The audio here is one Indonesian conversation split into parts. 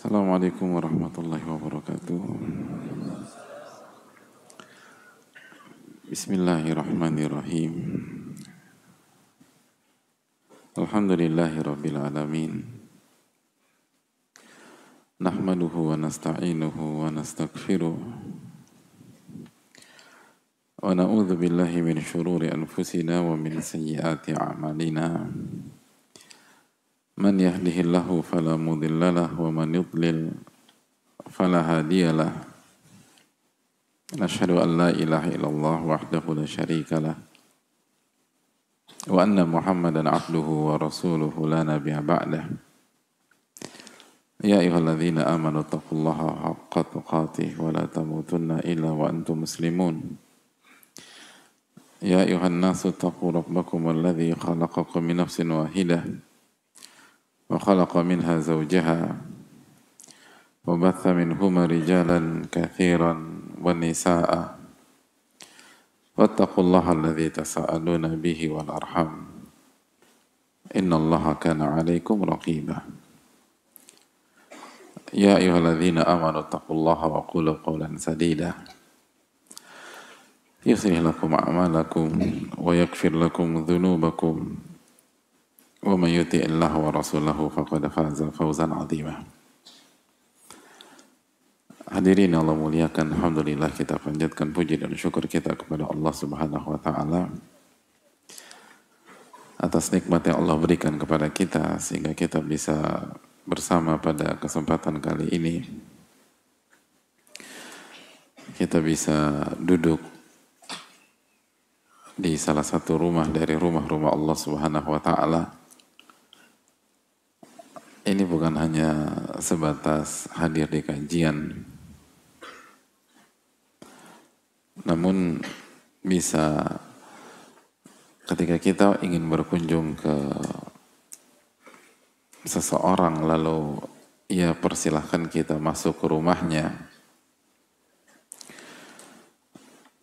Assalamualaikum warahmatullahi wabarakatuh. Bismillahirrahmanirrahim. Alhamdulillahi rabbil alamin. Nahmaduhu wa nasta'inuhu wa nastaghfiruh. Wa na'udzu billahi min syururi anfusina wa min sayyiati a'malina. Man yahdihillahu fala mudilla lahu wa man yudlil fala hadiya lahu. Nashhadu an la ilaha illallah wahdahu la syarika lah wa anna Muhammadan abduhu wa rasuluhu la nabiyya ba'dah. Ya ayyuhalladzina amanu taqullaha haqqa tuqatih wa la tamutunna illa wa antum muslimun. Ya ayyuhan nasu taqu rabbakum alladzi khalaqakum min nafsin wahidah wa khalaqa minha zawjaha wa batha minhuma rijalan katsiran wa nisaa'a wattaqullaha alladzi tasaaluna bihi wal arham innallaha kana 'alaikum raqiba. Ya ayyuhalladzina amanu taqullaha wa qulu qawlan sadida yuslih lakum a'malakum wa yaghfir lakum dhunubakum wa man yuti'illaha wa rasulahu faqad faza fawzan 'azima. Hadirin Allah muliakan, alhamdulillah kita panjatkan puji dan syukur kita kepada Allah Subhanahu wa taala atas nikmat yang Allah berikan kepada kita sehingga kita bisa bersama pada kesempatan kali ini. Kita bisa duduk di salah satu rumah dari rumah-rumah Allah Subhanahu wa taala. Ini bukan hanya sebatas hadir di kajian, namun bisa ketika kita ingin berkunjung ke seseorang lalu ia persilahkan kita masuk ke rumahnya,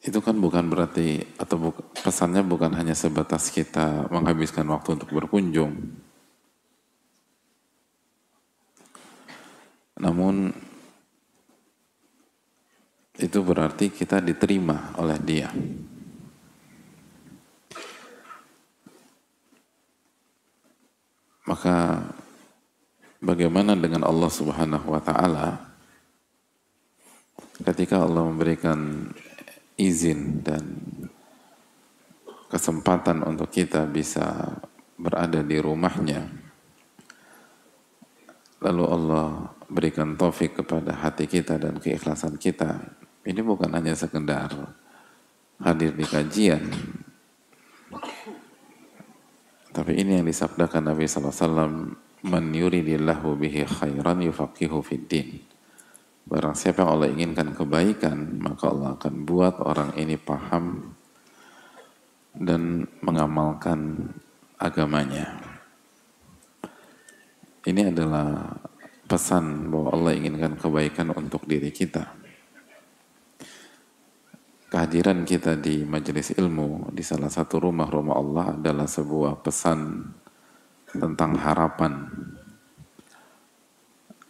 itu kan bukan berarti atau pesannya bukan hanya sebatas kita menghabiskan waktu untuk berkunjung, namun itu berarti kita diterima oleh dia. Maka bagaimana dengan Allah Subhanahu wa taala ketika Allah memberikan izin dan kesempatan untuk kita bisa berada di rumahnya, lalu Allah berikan taufik kepada hati kita dan keikhlasan kita. Ini bukan hanya sekedar hadir di kajian, tapi ini yang disabdakan Nabi SAW, man yuridillahu bihi khairan yufaqihu fiddin. Barang siapa yang Allah inginkan kebaikan, maka Allah akan buat orang ini paham dan mengamalkan agamanya. Ini adalah pesan bahwa Allah inginkan kebaikan untuk diri kita. Kehadiran kita di majelis ilmu di salah satu rumah-rumah Allah adalah sebuah pesan tentang harapan,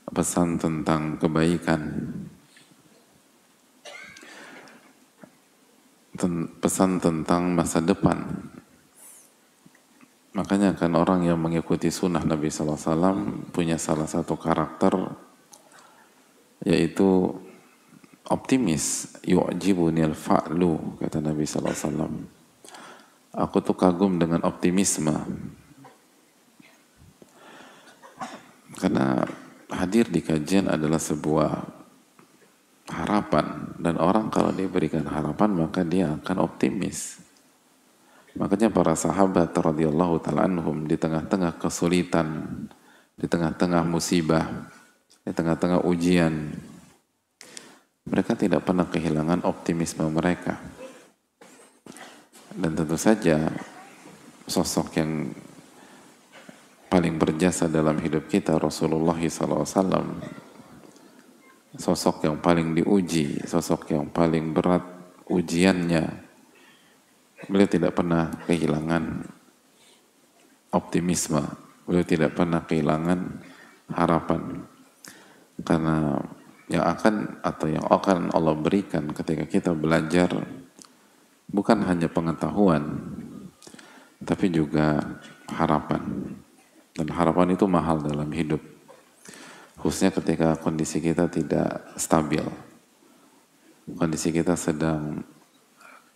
pesan tentang kebaikan, pesan tentang masa depan. Makanya kan orang yang mengikuti sunnah Nabi SAW punya salah satu karakter, yaitu optimis. Yu'jibunil fa'lu, kata Nabi SAW. Aku tuh kagum dengan optimisme. Karena hadir di kajian adalah sebuah harapan. Dan orang kalau diberikan harapan maka dia akan optimis. Makanya para sahabat radhiyallahu ta'ala anhum di tengah-tengah kesulitan, di tengah-tengah musibah, di tengah-tengah ujian, mereka tidak pernah kehilangan optimisme mereka. Dan tentu saja sosok yang paling berjasa dalam hidup kita Rasulullah SAW, sosok yang paling diuji, sosok yang paling berat ujiannya. Beliau tidak pernah kehilangan optimisme, beliau tidak pernah kehilangan harapan. Karena yang akan Allah berikan ketika kita belajar bukan hanya pengetahuan, tapi juga harapan. Dan harapan itu mahal dalam hidup, khususnya ketika kondisi kita tidak stabil, kondisi kita sedang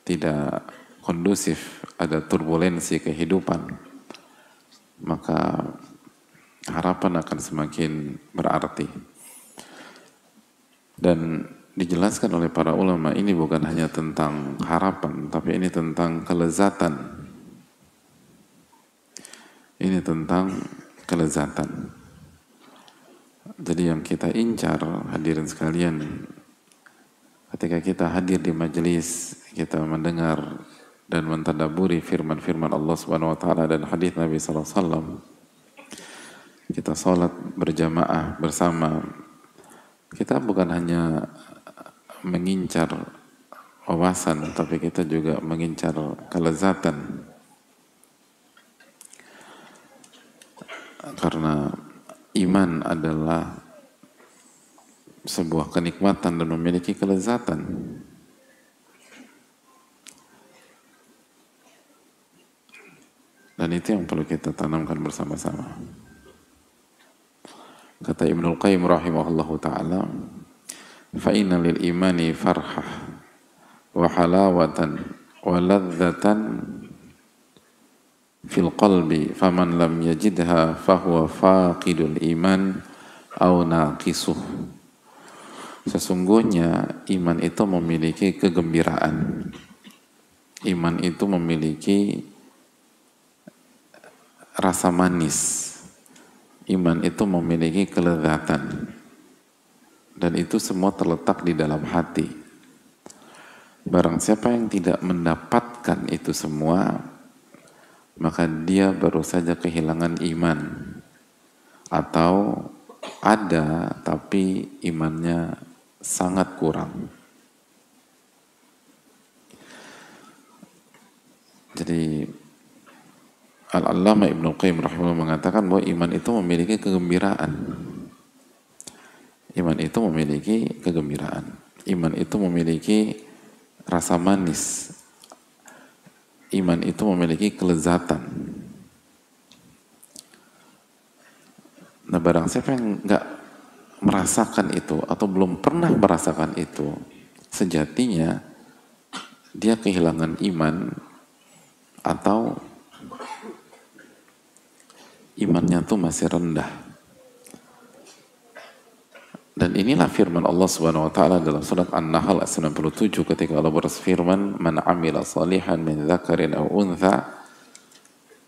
tidak kondusif, ada turbulensi kehidupan, maka harapan akan semakin berarti. Dan dijelaskan oleh para ulama, ini bukan hanya tentang harapan, tapi ini tentang kelezatan. Ini tentang kelezatan. Jadi yang kita incar, hadirin sekalian, ketika kita hadir di majelis, kita mendengar dan mentadaburi firman-firman Allah Subhanahu wa taala dan hadis Nabi sallallahu alaihi wasallam, kita salat berjamaah bersama, kita bukan hanya mengincar wawasan, tapi kita juga mengincar kelezatan. Karena iman adalah sebuah kenikmatan dan memiliki kelezatan. Dan itu yang perlu kita tanamkan bersama-sama. Kata Ibnul Qayyim rahimahullahu ta'ala, فَإِنَّ لِلْإِيمَانِ فَرْحَةً وَحَلَاوَةً وَلَذَّةً فِي الْقَلْبِ فَمَنْ لَمْ يَجِدْهَا فَهُوَ فَاقِدُ الْإِيمَانِ أَوْ نَاقِصُهُ. Sesungguhnya iman itu memiliki kegembiraan. Iman itu memiliki rasa manis. Iman itu memiliki kelezatan. Dan itu semua terletak di dalam hati. Barang siapa yang tidak mendapatkan itu semua, maka dia baru saja kehilangan iman. Atau ada tapi imannya sangat kurang. Jadi Al-Allamah Ibnul Qayyim rahimahullah mengatakan bahwa iman itu memiliki kegembiraan. Iman itu memiliki kegembiraan. Iman itu memiliki rasa manis. Iman itu memiliki kelezatan. Nah, barang siapa yang nggak merasakan itu atau belum pernah merasakan itu, sejatinya dia kehilangan iman atau imannya tuh masih rendah. Dan inilah firman Allah Subhanahu wa taala dalam surat An-Nahl ayat 97 ketika Allah berfirman, "Man 'amila salihan min dzakarin aw untha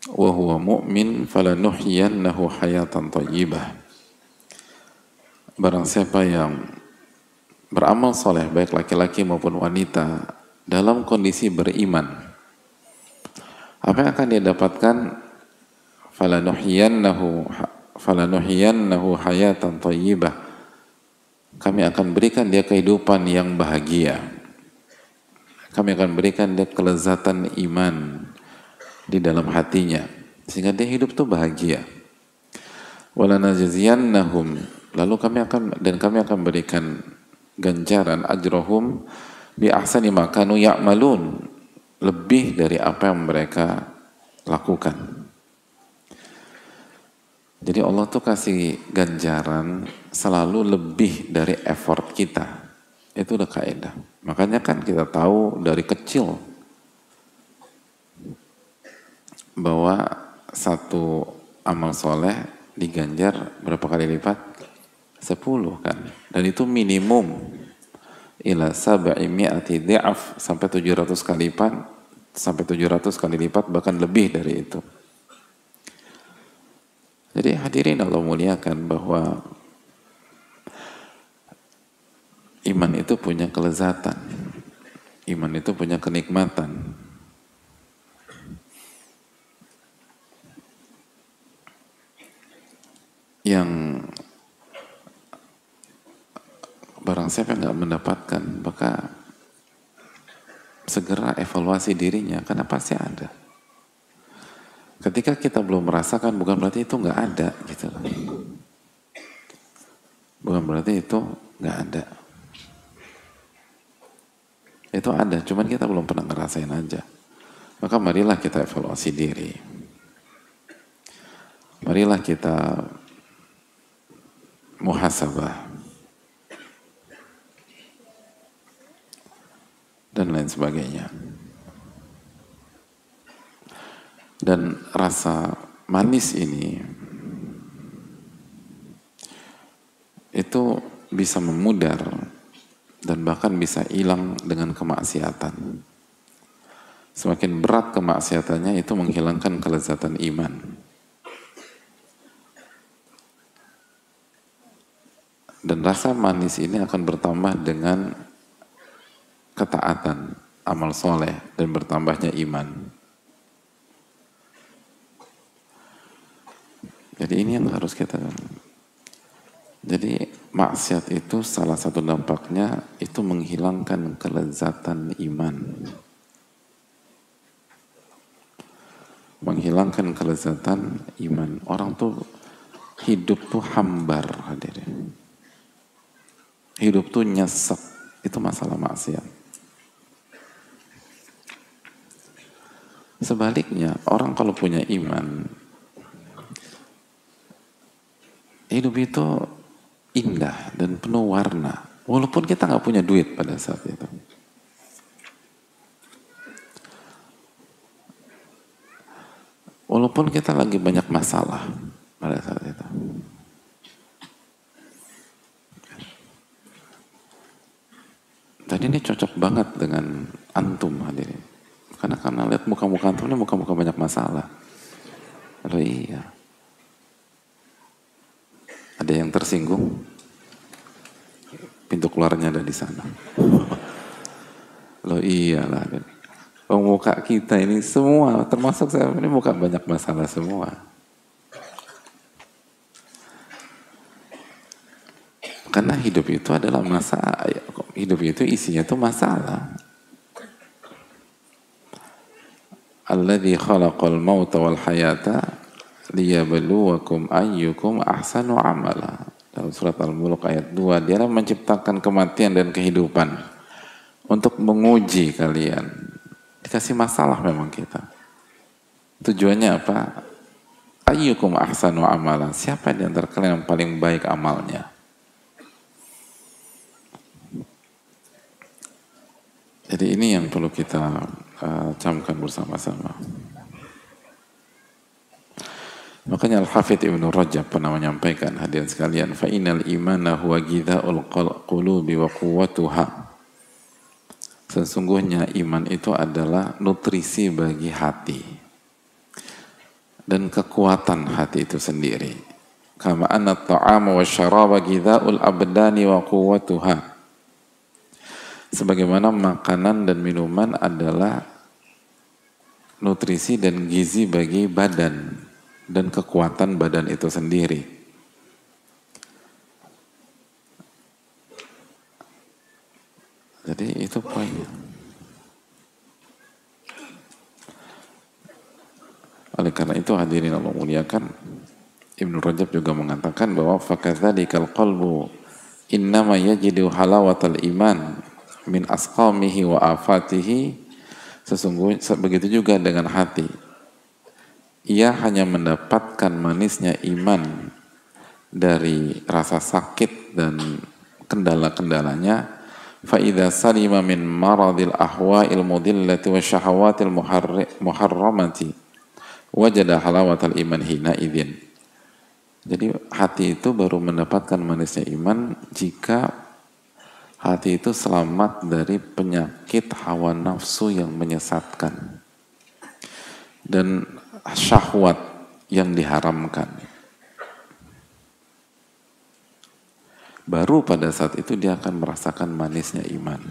wa huwa mu'min falanuhyiyannahu hayatan thayyibah." Barang siapa yang beramal soleh, baik laki-laki maupun wanita, dalam kondisi beriman, apa yang akan dia dapatkan? Falanuhyiyannahu hayatan thayyibah. Kami akan berikan dia kehidupan yang bahagia. Kami akan berikan dia kelezatan iman di dalam hatinya, sehingga dia hidup tuh bahagia. Walanajziyannahum, lalu kami akan berikan ganjaran ajrohum bi ahsani ma kanu ya'malun, lebih dari apa yang mereka lakukan. Jadi Allah tuh kasih ganjaran selalu lebih dari effort kita. Itu udah kaidah. Makanya kan kita tahu dari kecil bahwa satu amal soleh diganjar berapa kali lipat? 10 kan. Dan itu minimum ila sab'i mi'ati dhi'af, sampai 700 kali lipat, bahkan lebih dari itu. Jadi hadirin Allah muliakan, bahwa iman itu punya kelezatan, iman itu punya kenikmatan. Yang barang siapa yang nggak mendapatkan, maka segera evaluasi dirinya, karena pasti ada. Ketika kita belum merasakan, bukan berarti itu nggak ada, gitu. Bukan berarti itu nggak ada. Itu ada, cuman kita belum pernah ngerasain aja. Maka marilah kita evaluasi diri. Marilah kita muhasabah dan lain sebagainya. Dan rasa manis ini itu bisa memudar dan bahkan bisa hilang dengan kemaksiatan. Semakin berat kemaksiatannya itu menghilangkan kelezatan iman. Dan rasa manis ini akan bertambah dengan ketaatan, amal soleh, dan bertambahnya iman. Jadi ini yang harus kita. Jadi maksiat itu salah satu dampaknya itu menghilangkan kelezatan iman. Menghilangkan kelezatan iman. Orang tuh hidup tuh hambar, hadirin. Hidup tuh nyesek. Itu masalah maksiat. Sebaliknya, orang kalau punya iman, hidup itu indah dan penuh warna. Walaupun kita nggak punya duit pada saat itu. Walaupun kita lagi banyak masalah pada saat itu. Tadi ini cocok banget dengan antum hadirin. Karena lihat muka-muka antum ini muka-muka banyak masalah. Aduh iya. Ada yang tersinggung? Pintu keluarnya ada di sana. Loh iyalah. Muka kita ini semua, termasuk saya ini muka banyak masalah semua. Karena hidup itu adalah masalah. Hidup itu isinya itu masalah. Alladzi khalaqal mauta wal hayata liyabluwakum ayyukum ahsanu amala. Dalam surat Al-Mulk ayat 2, dia menciptakan kematian dan kehidupan untuk menguji kalian. Dikasih masalah memang kita. Tujuannya apa? Ayyukum ahsanu amala. Siapa di antara kalian yang paling baik amalnya? Jadi ini yang perlu kita camkan bersama-sama. Makanya Al-Hafidh Ibnu Rajab pernah menyampaikan, hadirin sekalian, fa innal imana huwa ghidha'ul qulubi wa quwwatuha. Sesungguhnya iman itu adalah nutrisi bagi hati dan kekuatan hati itu sendiri. Kama anna at-ta'ama wasyaraba ghidha'ul abdani wa quwwatuha. Sebagaimana makanan dan minuman adalah nutrisi dan gizi bagi badan dan kekuatan badan itu sendiri. Jadi itu poinnya. Oleh karena itu hadirin Allah muliakan, Ibnu Rajab juga mengatakan bahwa fakadzalikal qalbu innama yajidu halawatal iman min asqamihi wa afatihi. Sesungguhnya begitu juga dengan hati. Ia hanya mendapatkan manisnya iman dari rasa sakit dan kendala-kendalanya. Fa idza salima min maradil ahwa'il mudillati wa syahawatil muharramati wajada halawatal iman hina idzin. Jadi hati itu baru mendapatkan manisnya iman jika hati itu selamat dari penyakit hawa nafsu yang menyesatkan dan syahwat yang diharamkan. Baru pada saat itu dia akan merasakan manisnya iman.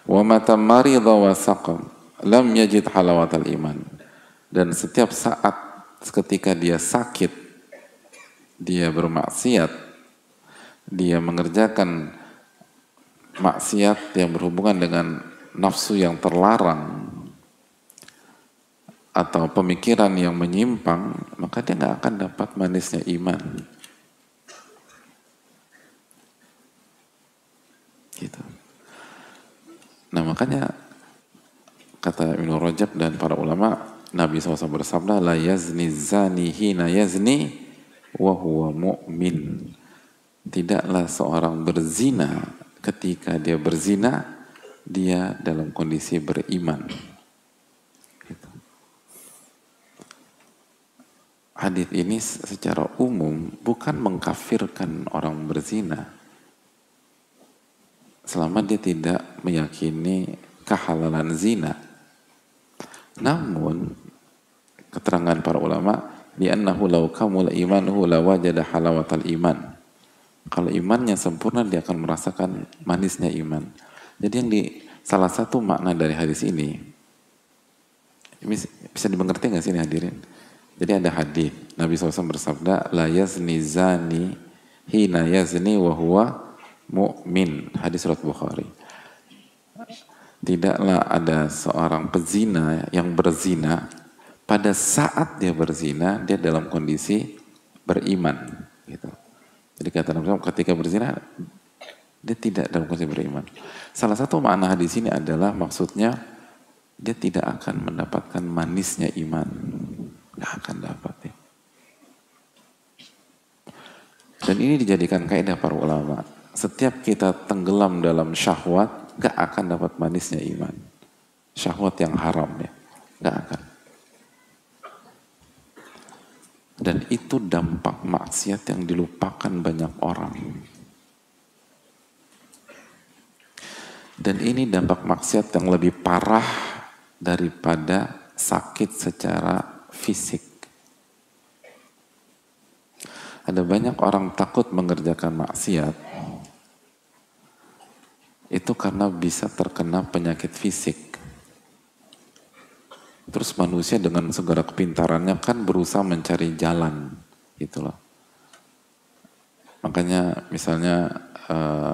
Wa mata marida wa saqam lam yajid halawatal iman. Dan setiap saat ketika dia sakit, dia bermaksiat, dia mengerjakan maksiat yang berhubungan dengan nafsu yang terlarang atau pemikiran yang menyimpang, maka dia nggak akan dapat manisnya iman. Gitu. Nah makanya kata Ibnu Rajab dan para ulama, Nabi SAW bersabda, la yazni zani hina yazni wa huwa mu'min. Tidaklah seorang berzina ketika dia berzina, dia dalam kondisi beriman. Gitu. Hadits ini secara umum bukan mengkafirkan orang berzina, selama dia tidak meyakini kehalalan zina. Namun keterangan para ulama, li'annahu law kamula imanuhu lawajada halawatal iman. Kalau imannya sempurna, dia akan merasakan manisnya iman. Jadi yang salah satu makna dari hadis ini bisa dimengerti nggak sih ini hadirin? Jadi ada hadis Nabi SAW bersabda, la yazni zani hina yazni wa huwa mu'min. Hadis surat Bukhari. Tidaklah ada seorang pezina yang berzina pada saat dia berzina, dia dalam kondisi beriman. Gitu. Jadi kata Nabi SAW, ketika berzina, dia tidak dalam kondisi beriman. Salah satu makna hadis ini adalah maksudnya, dia tidak akan mendapatkan manisnya iman. Nggak akan dapat. Ya. Dan ini dijadikan kaidah para ulama. Setiap kita tenggelam dalam syahwat, nggak akan dapat manisnya iman. Syahwat yang haram ya, nggak akan. Dan itu dampak maksiat yang dilupakan banyak orang. Dan ini dampak maksiat yang lebih parah daripada sakit secara fisik. Ada banyak orang takut mengerjakan maksiat itu karena bisa terkena penyakit fisik. Terus manusia dengan segala kepintarannya kan berusaha mencari jalan, gitu loh. Makanya misalnya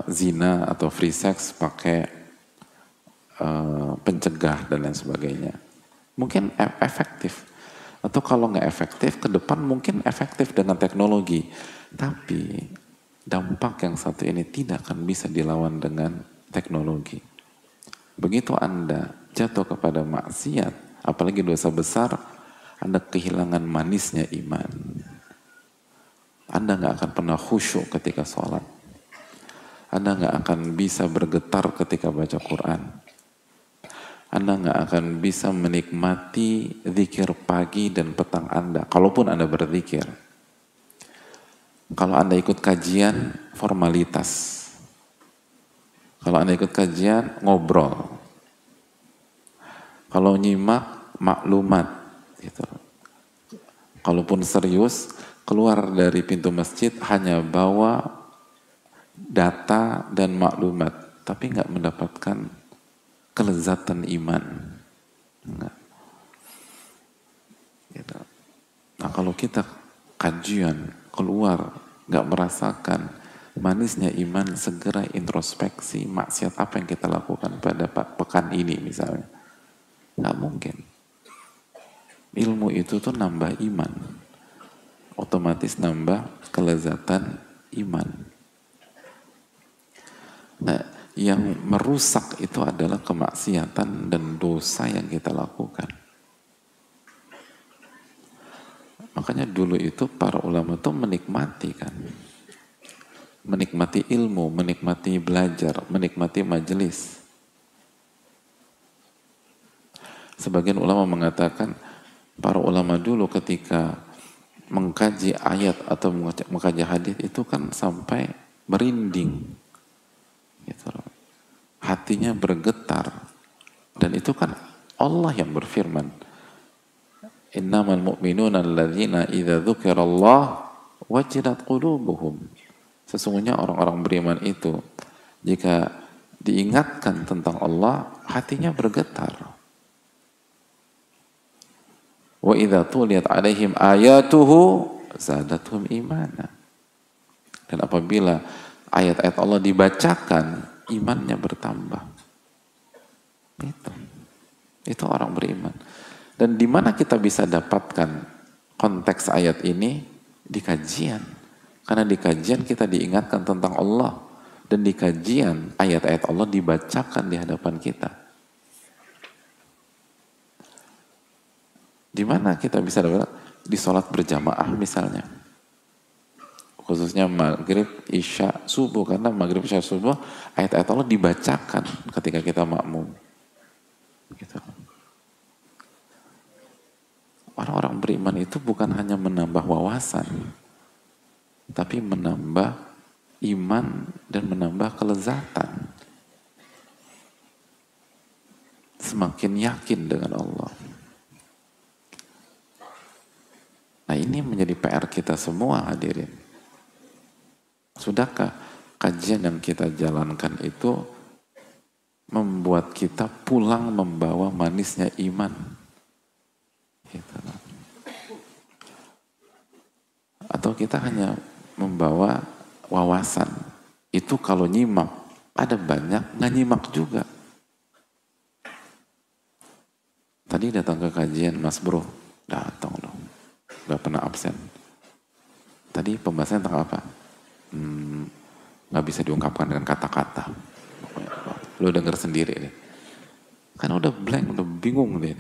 zina atau free sex pakai pencegah dan lain sebagainya. Mungkin efektif. Atau kalau nggak efektif, ke depan mungkin efektif dengan teknologi. Tapi dampak yang satu ini tidak akan bisa dilawan dengan teknologi. Begitu Anda jatuh kepada maksiat, apalagi dosa besar, Anda kehilangan manisnya iman. Anda nggak akan pernah khusyuk ketika sholat. Anda nggak akan bisa bergetar ketika baca Quran. Anda nggak akan bisa menikmati zikir pagi dan petang Anda, kalaupun Anda berzikir. Kalau Anda ikut kajian, formalitas. Kalau Anda ikut kajian, ngobrol. Kalau nyimak, maklumat. Gitu. Kalaupun serius, keluar dari pintu masjid hanya bawa data dan maklumat, tapi nggak mendapatkan kelezatan iman. Enggak. Gitu. Nah kalau kita kajian, keluar, nggak merasakan manisnya iman, segera introspeksi maksiat apa yang kita lakukan pada pekan ini misalnya. Nggak mungkin. Ilmu itu tuh nambah iman. Otomatis nambah kelezatan iman. Nah, yang merusak itu adalah kemaksiatan dan dosa yang kita lakukan. Makanya dulu itu para ulama tuh menikmati kan. Menikmati ilmu, menikmati belajar, menikmati majelis. Sebagian ulama mengatakan para ulama dulu ketika mengkaji ayat atau mengkaji hadis itu kan sampai merinding, gitu loh. Hatinya bergetar, dan itu kan Allah yang berfirman, innamal mu'minuna alladzina idza dzukirallah wajilat qulubuhum. Sesungguhnya orang-orang beriman itu jika diingatkan tentang Allah, hatinya bergetar. Wa idza tuliyat alaihim ayatuhu zadatuhum imana. Dan apabila ayat-ayat Allah dibacakan, imannya bertambah. Itu orang beriman. Dan di mana kita bisa dapatkan konteks ayat ini? Di kajian. Karena di kajian kita diingatkan tentang Allah. Dan di kajian ayat-ayat Allah dibacakan di hadapan kita. Di mana kita bisa dapat? Di sholat berjamaah misalnya. Khususnya maghrib, isya, subuh. Karena maghrib, isya, subuh ayat-ayat Allah dibacakan ketika kita makmum. Gitu. Orang-orang beriman itu bukan hanya menambah wawasan, tapi menambah iman dan menambah kelezatan. Semakin yakin dengan Allah. Nah, ini menjadi PR kita semua, hadirin. Sudahkah kajian yang kita jalankan itu membuat kita pulang membawa manisnya iman? Gitu. Atau kita hanya membawa wawasan? Itu kalau nyimak, ada banyak nggak nyimak juga. Tadi datang ke kajian, Mas Bro, datang loh. Gak pernah absen. Tadi pembahasannya tentang apa? Gak bisa diungkapkan dengan kata-kata. Lo denger sendiri deh. Kan udah blank, udah bingung deh.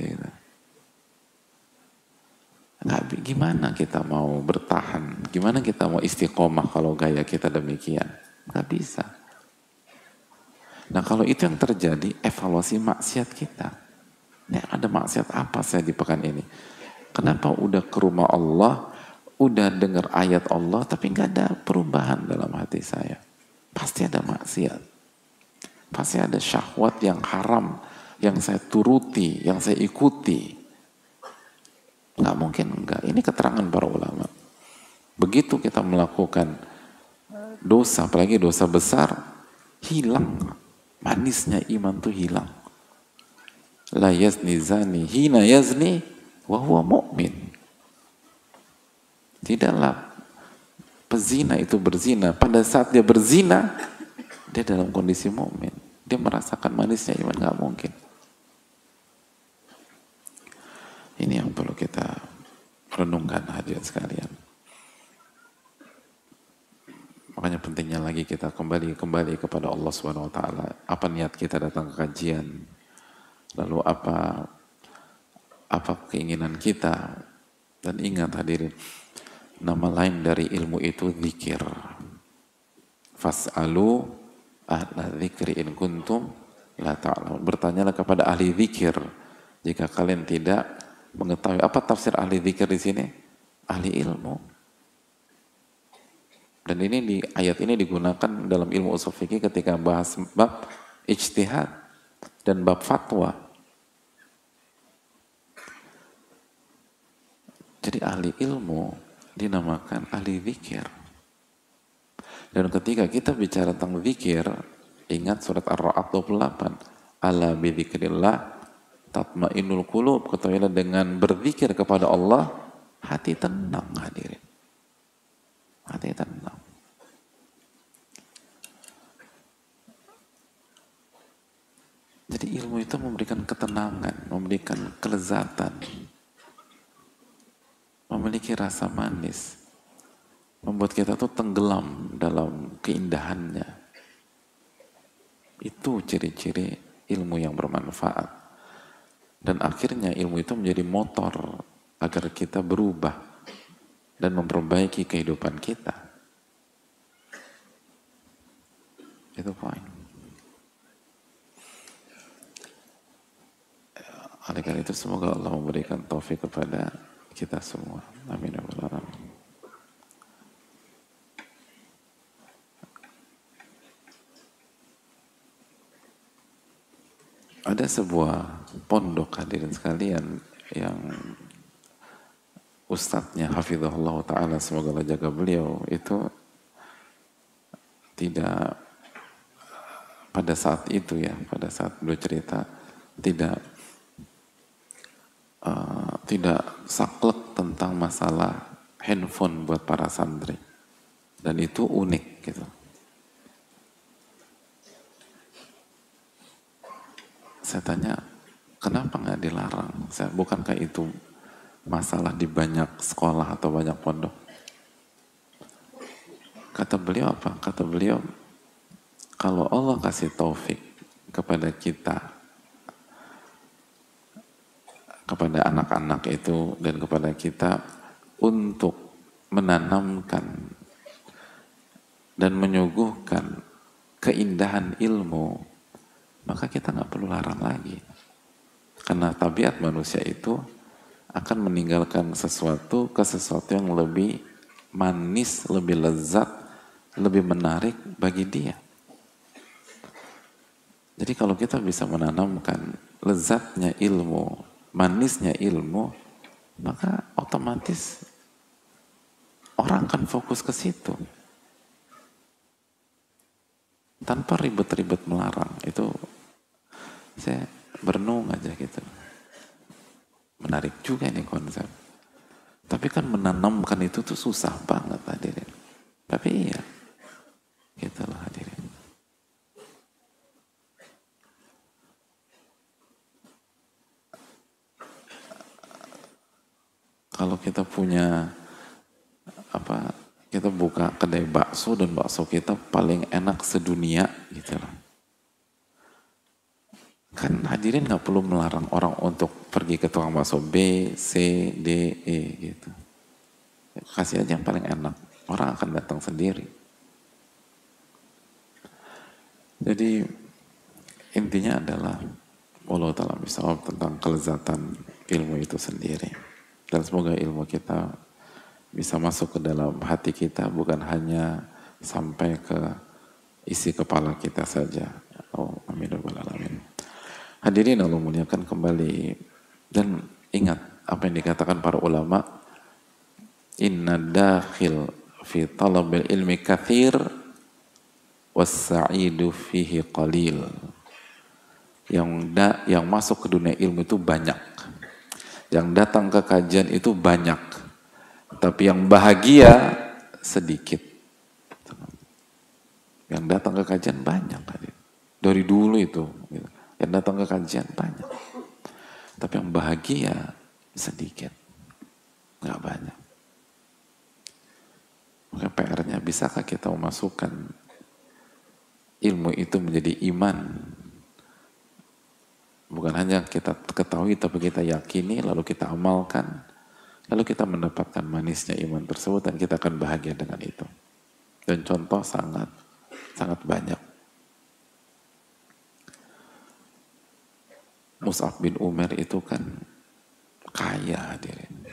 Gimana kita mau bertahan? Gimana kita mau istiqomah kalau gaya kita demikian? Gak bisa. Nah kalau itu yang terjadi, evaluasi maksiat kita. Ya, ada maksiat apa saya di pekan ini? Kenapa udah ke rumah Allah, udah dengar ayat Allah, tapi nggak ada perubahan dalam hati saya? Pasti ada maksiat. Pasti ada syahwat yang haram, yang saya turuti, yang saya ikuti. Nggak mungkin enggak. Ini keterangan para ulama. Begitu kita melakukan dosa, apalagi dosa besar, hilang. Manisnya iman tuh hilang. La yazni zani hina yazni wa huwa mu'min. Tidaklah pezina itu berzina pada saat dia berzina, dia dalam kondisi mukmin. Dia merasakan manisnya iman, nggak mungkin. Ini yang perlu kita renungkan, hadirin sekalian. Makanya pentingnya lagi kita kembali kepada Allah Subhanahu wa taala. Apa niat kita datang ke kajian? Lalu apa keinginan kita? Dan ingat hadirin, nama lain dari ilmu itu zikir. Fas'alu ahla dzikri in kuntum la ta'lamun. Bertanyalah kepada ahli zikir jika kalian tidak mengetahui. Apa tafsir ahli zikir di sini? Ahli ilmu. Dan ini di ayat ini digunakan dalam ilmu ushul fikih ketika bahas bab ijtihad dan bab fatwa. Jadi ahli ilmu dinamakan ahli zikir. Dan ketika kita bicara tentang zikir, ingat surat Ar-Ra'd 28. Ala bidzikrillah tatma'innul qulub. Ketahuilah dengan berzikir kepada Allah, hati tenang, hadirin. Hati tenang. Jadi ilmu itu memberikan ketenangan, memberikan kelezatan, memiliki rasa manis, membuat kita tuh tenggelam dalam keindahannya. Itu ciri-ciri ilmu yang bermanfaat. Dan akhirnya ilmu itu menjadi motor agar kita berubah dan memperbaiki kehidupan kita. Itu poin. Oleh karena itu semoga Allah memberikan taufik kepada kita semua. Amin ya rabbal alamin. Ada sebuah pondok, hadirin sekalian, yang ustadznya hafizahullah ta'ala, semoga Allah jaga beliau, itu tidak pada saat itu ya, pada saat beliau cerita, tidak saklek tentang masalah handphone buat para santri. Dan itu unik gitu. Saya tanya, kenapa nggak dilarang? Bukankah itu masalah di banyak sekolah atau banyak pondok? Kata beliau apa? Kata beliau, kalau Allah kasih taufik kepada kita, kepada anak-anak itu dan kepada kita untuk menanamkan dan menyuguhkan keindahan ilmu, maka kita nggak perlu larang lagi. Karena tabiat manusia itu akan meninggalkan sesuatu ke sesuatu yang lebih manis, lebih lezat, lebih menarik bagi dia. Jadi kalau kita bisa menanamkan lezatnya ilmu, manisnya ilmu, maka otomatis orang akan fokus ke situ. Tanpa ribet-ribet melarang. Itu saya berenung aja gitu. Menarik juga ini konsep. Tapi kan menanamkan itu tuh susah banget hadirin. Tapi iya, gitulah hadirin. Kalau kita punya apa, kita buka kedai bakso dan bakso kita paling enak sedunia gitu loh. Kan hadirin nggak perlu melarang orang untuk pergi ke tukang bakso B, C, D, E gitu. Kasih aja yang paling enak, orang akan datang sendiri. Jadi intinya adalah Allah Ta'ala misal tentang kelezatan ilmu itu sendiri. Dan semoga ilmu kita bisa masuk ke dalam hati kita, bukan hanya sampai ke isi kepala kita saja. Oh, amin alamin. Hadirin Allah muliakan kembali, dan ingat apa yang dikatakan para ulama, inna dakhil fi talabil ilmi kathir was-sa'idu fihi qalil. Yang masuk ke dunia ilmu itu banyak, yang datang ke kajian itu banyak, tapi yang bahagia sedikit. Yang datang ke kajian banyak, dari dulu itu yang datang ke kajian banyak, tapi yang bahagia sedikit, nggak banyak. Maka PR-nya, bisakah kita memasukkan ilmu itu menjadi iman? Bukan hanya kita ketahui, tapi kita yakini, lalu kita amalkan, lalu kita mendapatkan manisnya iman tersebut, dan kita akan bahagia dengan itu. Dan contoh sangat banyak. Mus'ab bin Umair itu kan kaya hadirin,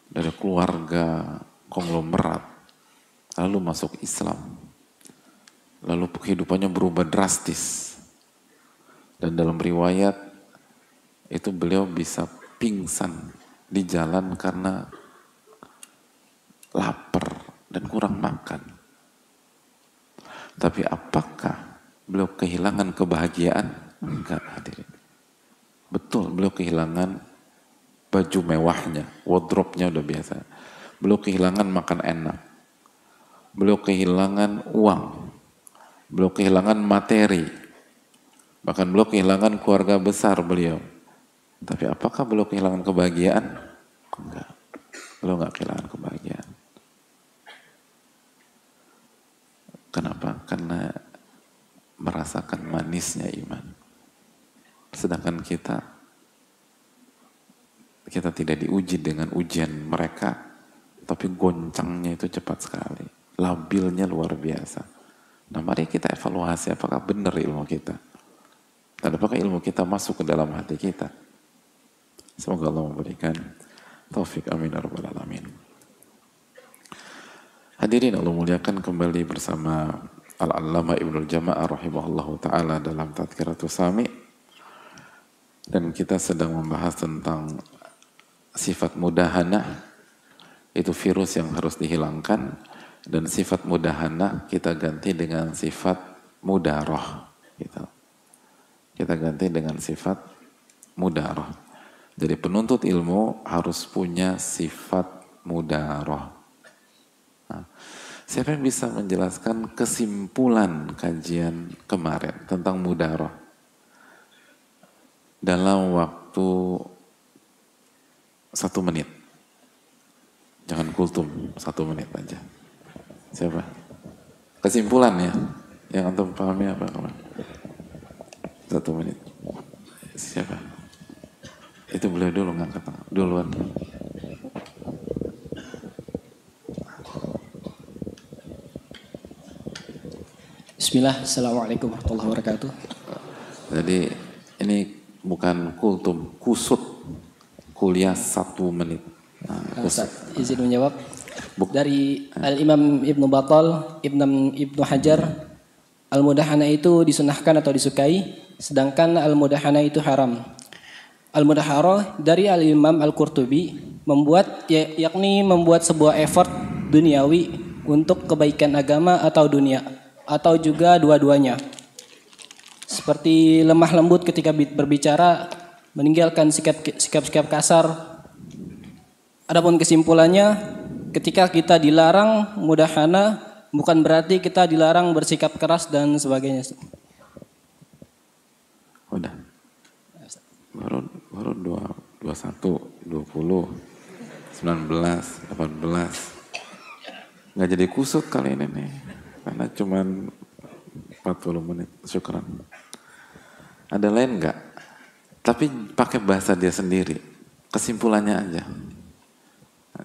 dari keluarga konglomerat, lalu masuk Islam, lalu kehidupannya berubah drastis, dan dalam riwayat itu beliau bisa pingsan di jalan karena lapar dan kurang makan. Tapi apakah beliau kehilangan kebahagiaan? Enggak hadirin. Betul, beliau kehilangan baju mewahnya, wardrobe-nya udah biasa. Beliau kehilangan makan enak. Beliau kehilangan uang. Beliau kehilangan materi. Bahkan beliau kehilangan keluarga besar beliau. Tapi apakah beliau kehilangan kebahagiaan? Enggak. Beliau enggak kehilangan kebahagiaan. Kenapa? Karena merasakan manisnya iman. Sedangkan kita tidak diuji dengan ujian mereka, tapi goncangnya itu cepat sekali, labilnya luar biasa. Nah, mari kita evaluasi apakah benar ilmu kita, dan apakah ilmu kita masuk ke dalam hati kita. Semoga Allah memberikan taufik, amin ya rabbal alamin. Hadirin Allah muliakan, kembali bersama Al-Allamah Ibnul Jama'ah rahimahullahu ta'ala dalam Tadhkiratus Sami. Dan kita sedang membahas tentang sifat mudahanah, itu virus yang harus dihilangkan, dan sifat mudahanah kita ganti dengan sifat mudarah. Gitu. Kita ganti dengan sifat mudarah. Jadi penuntut ilmu harus punya sifat mudarah. Nah, siapa yang bisa menjelaskan kesimpulan kajian kemarin tentang mudarah dalam waktu 1 menit? Jangan kultum, 1 menit aja. Siapa? Kesimpulannya, Yang antum pahami apa? 1 menit. Siapa? Itu beliau dulu ngangkat tangan. Duluan. Bismillah, Assalamualaikum warahmatullahi wabarakatuh. Jadi ini bukan kultum, kusut. Kuliah 1 menit. Nah, Ustaz, izin menjawab. Dari Al-Imam Ibnu Battal, Ibnu Hajar, Al-Mudahana itu disunahkan atau disukai, sedangkan Al-Mudahana itu haram. Al-Mudahara dari Al-Imam Al-Qurtubi yakni membuat sebuah effort duniawi untuk kebaikan agama atau dunia, atau juga dua-duanya. Seperti lemah lembut ketika berbicara, meninggalkan sikap-sikap kasar. Adapun kesimpulannya, ketika kita dilarang mudahana, bukan berarti kita dilarang bersikap keras dan sebagainya. udah. Baru 21, 20, 19, 18. Nggak jadi kusut kali ini nih. Karena cuman 40 menit. Syukran. Ada lain nggak? Tapi pakai bahasa dia sendiri. Kesimpulannya aja.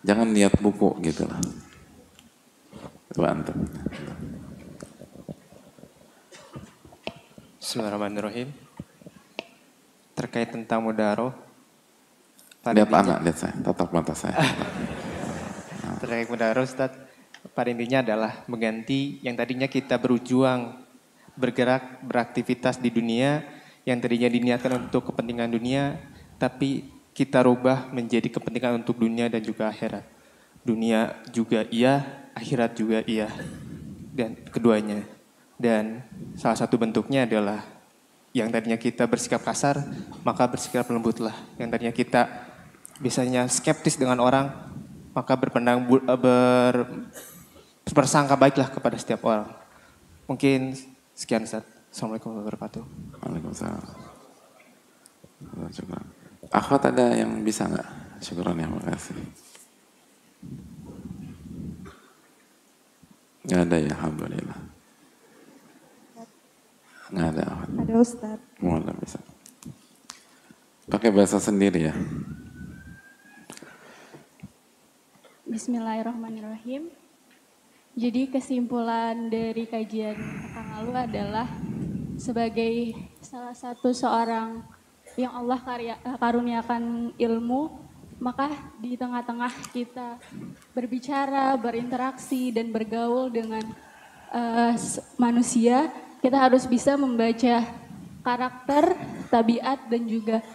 Jangan lihat buku gitu lah. Coba antum. Bismillahirrahmanirrahim. Terkait tentang mudaroh. Lihat anak, lihat saya. Tatap mata saya. Terkait mudaroh, Ustaz. Pada intinya adalah mengganti yang tadinya kita berjuang, bergerak, beraktivitas di dunia, yang tadinya diniatkan untuk kepentingan dunia, tapi kita rubah menjadi kepentingan untuk dunia dan juga akhirat. Dunia juga iya, akhirat juga iya. Dan keduanya. Dan salah satu bentuknya adalah yang tadinya kita bersikap kasar, maka bersikap lembutlah. Yang tadinya kita biasanya skeptis dengan orang, maka bersangka baiklah kepada setiap orang. Mungkin sekian, Ustaz. Assalamualaikum warahmatullahi wabarakatuh. Waalaikumsalam. Syukran. Akhwat ada yang bisa nggak? Syukran ya, makasih. Nggak ada ya, alhamdulillah. Nggak ada akhwat. Ada Ustaz. Mulai bisa. Pakai bahasa sendiri ya. Bismillahirrahmanirrahim. Jadi kesimpulan dari kajian Kang Alu adalah sebagai salah satu seorang yang Allah karuniakan ilmu, maka di tengah-tengah kita berbicara, berinteraksi, dan bergaul dengan manusia, kita harus bisa membaca karakter, tabiat, dan juga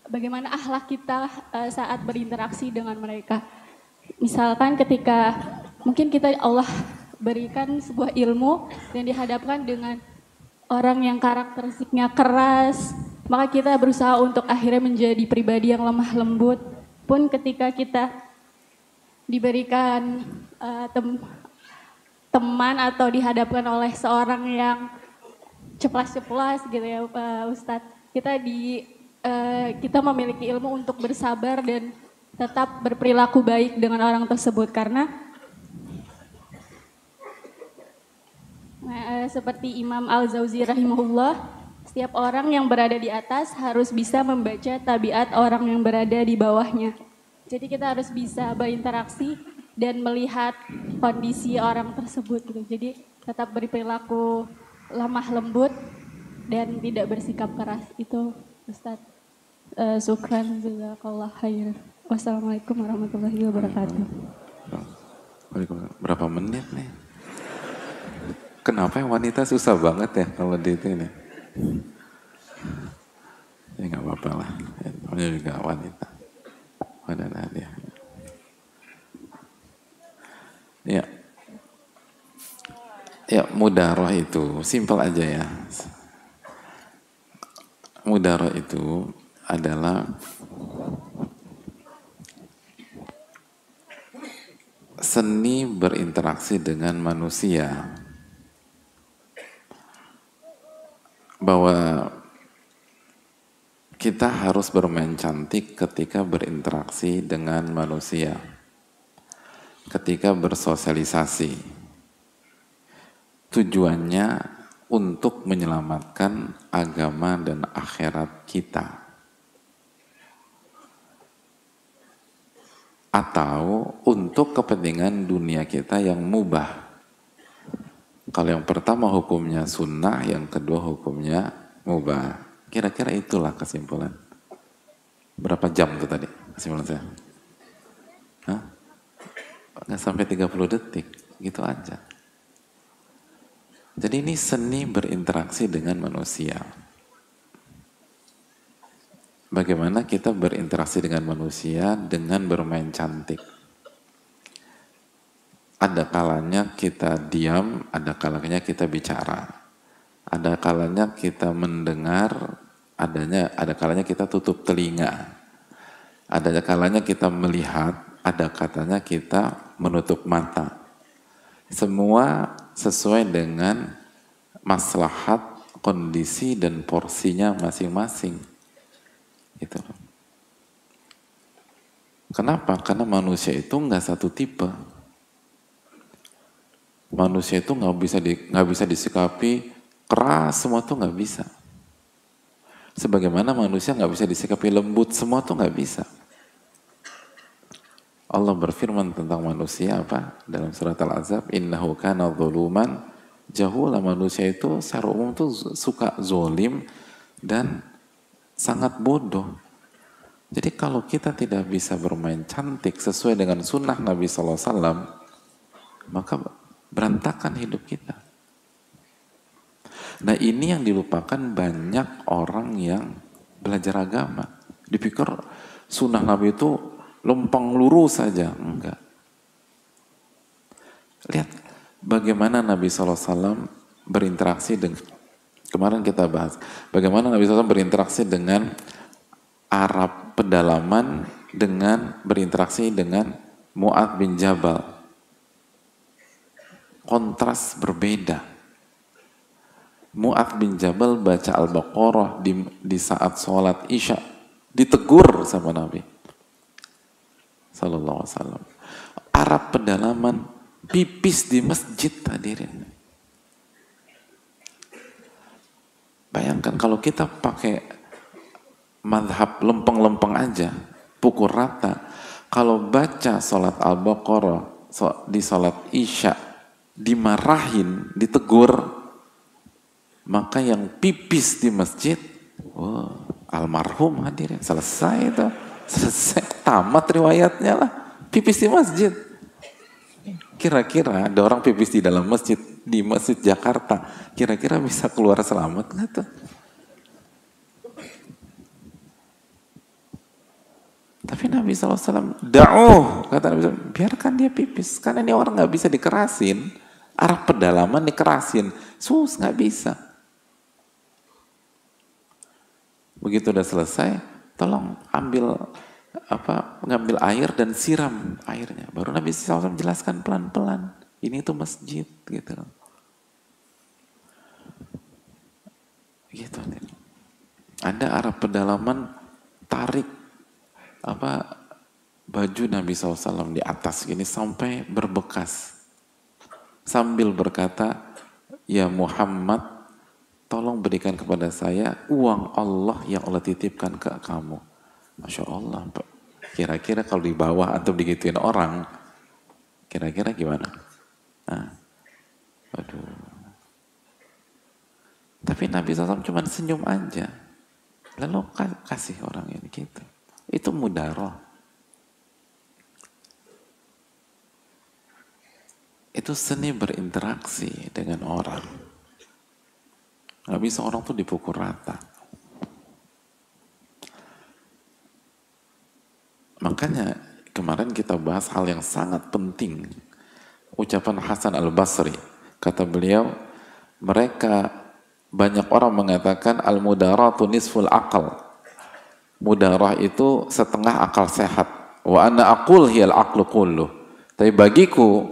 bagaimana akhlak kita saat berinteraksi dengan mereka. Misalkan ketika mungkin Allah berikan sebuah ilmu dan dihadapkan dengan orang yang karakteristiknya keras, maka kita berusaha untuk akhirnya menjadi pribadi yang lemah lembut. Pun ketika kita diberikan teman atau dihadapkan oleh seorang yang ceplas-ceplas gitu ya Ustadz, kita memiliki ilmu untuk bersabar dan tetap berperilaku baik dengan orang tersebut, karena seperti Imam Al-Jauzi rahimahullah, setiap orang yang berada di atas harus bisa membaca tabiat orang yang berada di bawahnya. Jadi kita harus bisa berinteraksi dan melihat kondisi orang tersebut gitu. Jadi tetap berperilaku lemah lembut dan tidak bersikap keras. Itu Ustadz. Syukran jazakallah khair. Wassalamualaikum warahmatullahi wabarakatuh. Berapa menit nih? Kenapa yang wanita susah banget ya kalau di itu ini? Ya nggak apa-apa lah. Namanya juga wanita. Wadah dia. Ya. Ya, mudaroh itu simpel aja ya. Mudaroh itu adalah seni berinteraksi dengan manusia, bahwa kita harus bermain cantik ketika berinteraksi dengan manusia, ketika bersosialisasi. tujuannya untuk menyelamatkan agama dan akhirat kita. Atau untuk kepentingan dunia kita yang mubah. Kalau yang pertama hukumnya sunnah, yang kedua hukumnya mubah. Kira-kira itulah kesimpulan. Berapa jam tuh tadi kesimpulan saya? Hah? Nggak sampai 30 detik, gitu aja. Jadi ini seni berinteraksi dengan manusia. Bagaimana kita berinteraksi dengan manusia dengan bermain cantik. Ada kalanya kita diam, ada kalanya kita bicara. Ada kalanya kita mendengar, ada kalanya kita tutup telinga. Ada kalanya kita melihat, ada katanya kita menutup mata. Semua sesuai dengan maslahat, kondisi, dan porsinya masing-masing. Gitu. Kenapa? Karena manusia itu nggak satu tipe. Manusia itu nggak bisa disikapi keras semua tuh nggak bisa. Sebagaimana manusia nggak bisa disikapi lembut semua tuh nggak bisa. Allah berfirman tentang manusia apa dalam surat Al-Ahzab, innahu kana dzuluman jahula. Manusia itu secara umum tuh suka zolim dan sangat bodoh. Jadi kalau kita tidak bisa bermain cantik sesuai dengan sunnah Nabi SAW, maka berantakan hidup kita. Nah ini yang dilupakan banyak orang yang belajar agama. Dipikir sunnah Nabi itu lempeng lurus saja. Enggak. Lihat bagaimana Nabi SAW berinteraksi dengan, kemarin kita bahas, bagaimana Nabi SAW berinteraksi dengan Arab pedalaman dengan berinteraksi dengan Mu'adz bin Jabal. Kontras berbeda. Mu'adz bin Jabal baca Al-Baqarah di saat sholat Isya, ditegur sama Nabi Sallallahu Alaihi Wasallam. Arab pedalaman pipis di masjid, hadirin. Bayangkan kalau kita pakai madhab lempeng-lempeng aja, pukul rata. Kalau baca sholat Al-Baqarah di sholat Isya, dimarahin, ditegur, maka yang pipis di masjid, almarhum hadirin, selesai itu. Selesai, tamat riwayatnya lah. Pipis di masjid. Kira-kira ada orang pipis di dalam masjid, di masjid Jakarta, kira-kira bisa keluar selamat nggak tuh? Tapi Nabi SAW, kata Nabi SAW, biarkan dia pipis, karena ini orang nggak bisa dikerasin. Arah pedalaman dikerasin, nggak bisa. Begitu udah selesai, tolong ngambil air dan siram airnya. Baru Nabi SAW jelaskan pelan-pelan, ini tuh masjid, gitu. Gitu. Ada Arab pedalaman tarik baju Nabi SAW di atas gini sampai berbekas, sambil berkata, ya Muhammad, tolong berikan kepada saya uang Allah yang Allah titipkan ke kamu. Masya Allah, Pak. Kira-kira kalau di bawah atau digituin orang, kira-kira gimana? Aduh. Tapi Nabi SAW cuma senyum aja, lalu kasih orang ini gitu. Itu mudaroh. Itu seni berinteraksi dengan orang. Gak bisa orang tuh dipukul rata. Makanya kemarin kita bahas hal yang sangat penting. Ucapan Hasan Al-Basri. Kata beliau, banyak orang mengatakan al-mudaratu nisful aqal. Mudarah itu setengah akal sehat. Wa ana aqul hiyal aqlu kulluh. Tapi bagiku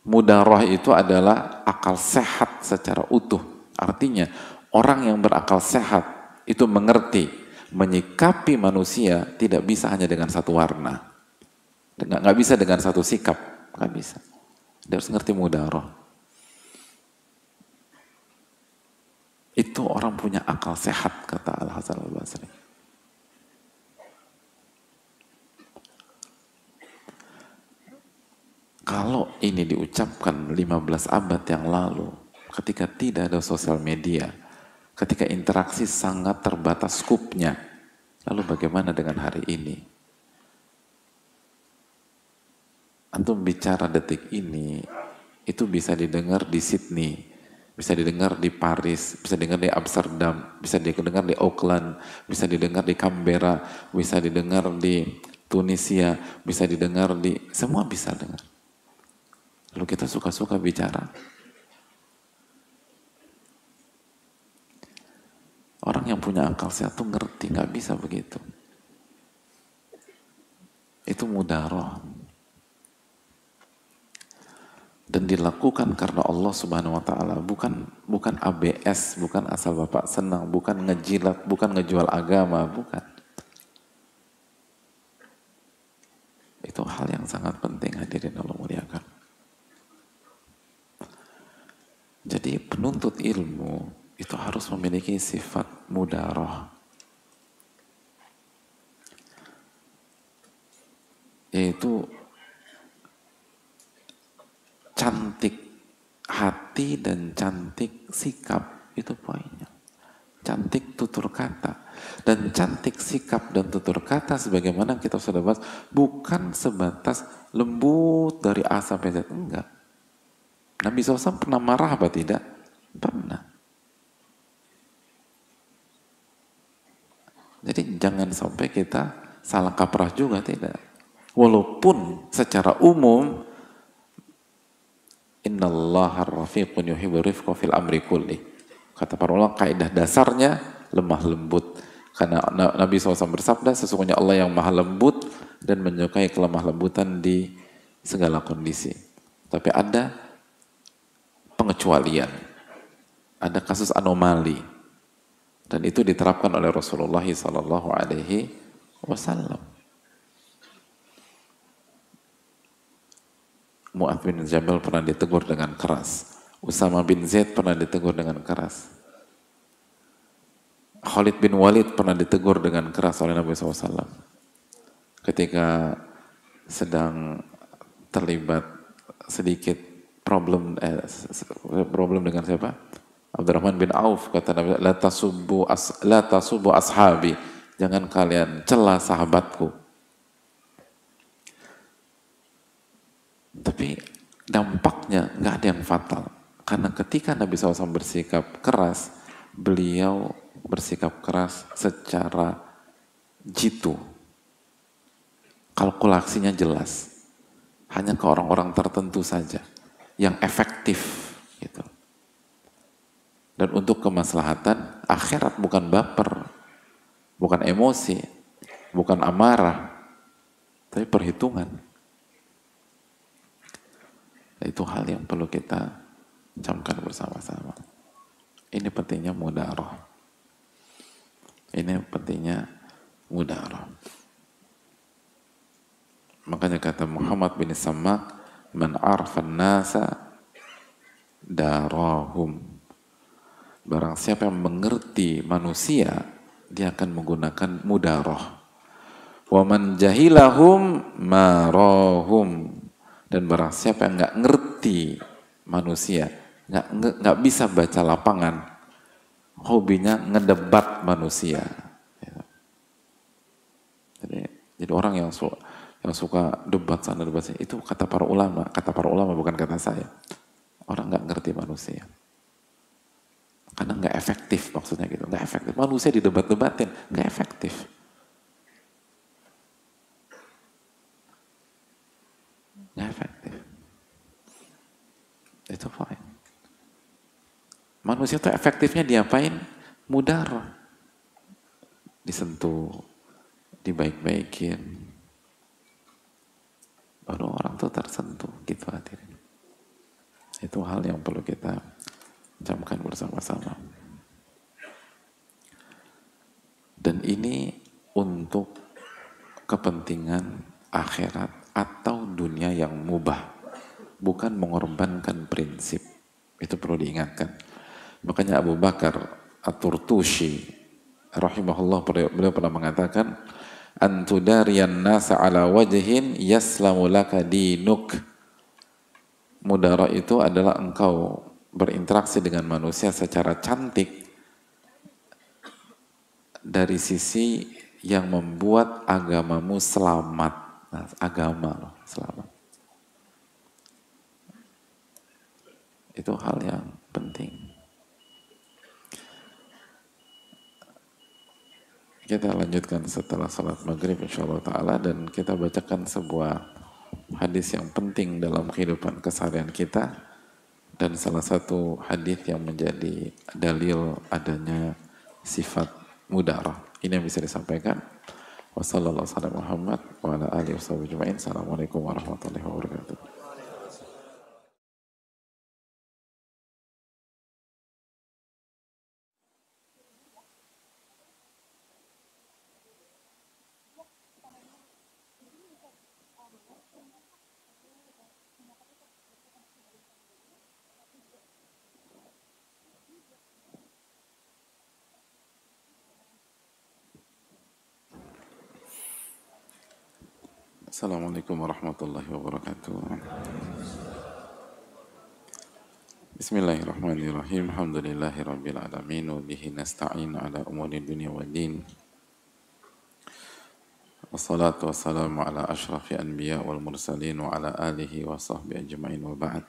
mudarah itu adalah akal sehat secara utuh. Artinya orang yang berakal sehat itu mengerti, menyikapi manusia tidak bisa hanya dengan satu warna. Nggak bisa dengan satu sikap. Nggak bisa. Dia harus ngerti mudarah. Itu orang punya akal sehat, kata Al-Hasan Al-Basri. Kalau ini diucapkan 15 abad yang lalu, ketika tidak ada sosial media, ketika interaksi sangat terbatas skupnya, lalu bagaimana dengan hari ini? Antum bicara detik ini, itu bisa didengar di Sydney, bisa didengar di Paris, bisa didengar di Amsterdam, bisa didengar di Auckland, bisa didengar di Canberra, bisa didengar di Tunisia, bisa didengar di... Semua bisa dengar. Lalu kita suka-suka bicara. Orang yang punya akal sehat tuh ngerti, nggak bisa begitu. Itu mudaroh. Dan dilakukan karena Allah Subhanahu wa taala, bukan ABS, bukan asal bapak senang, bukan ngejilat, bukan ngejual agama, bukan. Itu hal yang sangat penting, hadirin Allah muliakan. Jadi penuntut ilmu itu harus memiliki sifat mudaroh, yaitu cantik hati dan cantik sikap, itu poinnya. Cantik tutur kata, dan cantik sikap dan tutur kata sebagaimana kita sudah bahas, bukan sebatas lembut dari A sampai Z, enggak. Nabi SAW pernah marah apa tidak? Pernah. Jadi jangan sampai kita salah kaprah juga, tidak. Walaupun secara umum innallaha rafiqun yuhibbur rifqa fil amri kulli. Kata para ulama, kaidah dasarnya lemah lembut. Karena Nabi SAW bersabda, sesungguhnya Allah yang maha lembut dan menyukai kelemah lembutan di segala kondisi. Tapi ada pengecualian, ada kasus anomali, dan itu diterapkan oleh Rasulullah Sallallahu Alaihi Wasallam. Mu'adz bin Jabal pernah ditegur dengan keras, Usama bin Zaid pernah ditegur dengan keras, Khalid bin Walid pernah ditegur dengan keras oleh Nabi SAW ketika sedang terlibat sedikit problem dengan siapa? Abdurrahman bin Auf. Kata Nabi, la tasubbu ashabi, jangan kalian cela sahabatku. Tapi dampaknya nggak ada yang fatal, karena ketika Nabi SAW bersikap keras, beliau bersikap keras secara jitu, kalkulasinya jelas, hanya ke orang-orang tertentu saja yang efektif gitu. Dan untuk kemaslahatan akhirat, bukan baper, bukan emosi, bukan amarah, tapi perhitungan. Itu hal yang perlu kita camkan bersama-sama. Ini pentingnya mudaroh. Ini pentingnya mudaroh. Makanya kata Muhammad bin Sammak, man arfan nasa darahum. Barang siapa yang mengerti manusia, dia akan menggunakan mudaroh. Wa man jahilahum marahum. Dan barang siapa yang nggak ngerti manusia, nggak bisa baca lapangan, hobinya ngedebat manusia. Jadi orang yang suka debat sana debat sini, itu kata para ulama bukan kata saya. Orang nggak ngerti manusia, karena nggak efektif, maksudnya gitu, nggak efektif. Manusia didebat-debatin, nggak efektif. Nggak efektif. Itu fine. Manusia itu efektifnya diapain? Mudaroh. Disentuh, dibaik-baikin, baru orang tuh tersentuh, gitu hadirin. Itu hal yang perlu kita camkan bersama-sama. Dan ini untuk kepentingan akhirat atau dunia yang mubah, bukan mengorbankan prinsip. Itu perlu diingatkan. Makanya Abu Bakar At-Turtushi rahimahullah, beliau pernah mengatakan, antudariyan nasa ala wajhin yaslamu laka dinuk. Mudara itu adalah engkau berinteraksi dengan manusia secara cantik dari sisi yang membuat agamamu selamat. Nah, agama selamat. Itu hal yang penting. Kita lanjutkan setelah salat maghrib insyaallah ta'ala, dan kita bacakan sebuah hadis yang penting dalam kehidupan keseharian kita, dan salah satu hadis yang menjadi dalil adanya sifat mudarah. Ini yang bisa disampaikan. Wassalamualaikum warahmatullahi wabarakatuh. Assalamualaikum warahmatullahi wabarakatuh. Bismillahirrahmanirrahim. Alhamdulillahirabbil alamin wa bihi nasta'in ala umuri dunya waddin. Wassalatu wassalamu ala asyrafil anbiya wal mursalin wa ala alihi wa sahbihi ajma'in wa ba'd.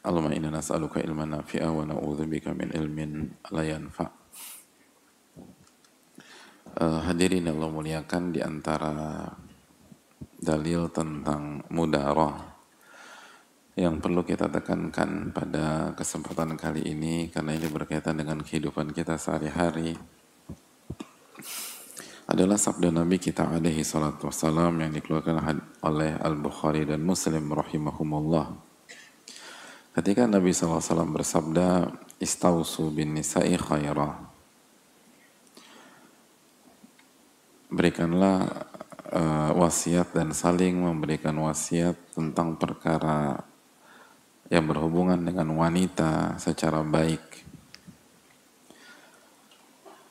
Allahumma inna nas'aluka ilman nafi'a wa na'udzubika min ilmin la yanfa'. Hadirin yang Allah muliakan, di antara dalil tentang mudarah yang perlu kita tekankan pada kesempatan kali ini, karena ini berkaitan dengan kehidupan kita sehari-hari, adalah sabda Nabi kita alaihi salatu wassalam yang dikeluarkan oleh Al-Bukhari dan Muslim rahimahumullah. Ketika Nabi SAW bersabda, istausu bin nisa'i khairah, berikanlah wasiat dan saling memberikan wasiat tentang perkara yang berhubungan dengan wanita secara baik.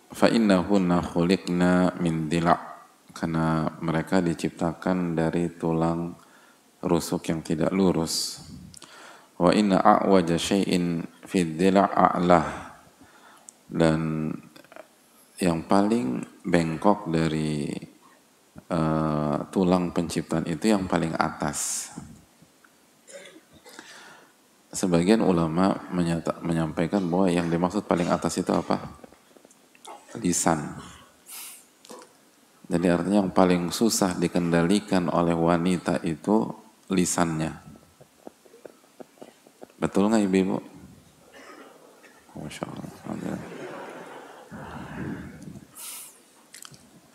Fa innahunna khuliqna min dila', karena mereka diciptakan dari tulang rusuk yang tidak lurus. Wa inna a'waja syai'in fi dila' a'lah, dan yang paling bengkok dari tulang penciptaan itu yang paling atas. Sebagian ulama menyampaikan bahwa yang dimaksud paling atas itu apa? Lisan. Jadi artinya yang paling susah dikendalikan oleh wanita itu lisannya. Betul nggak ibu-ibu? Masya Allah.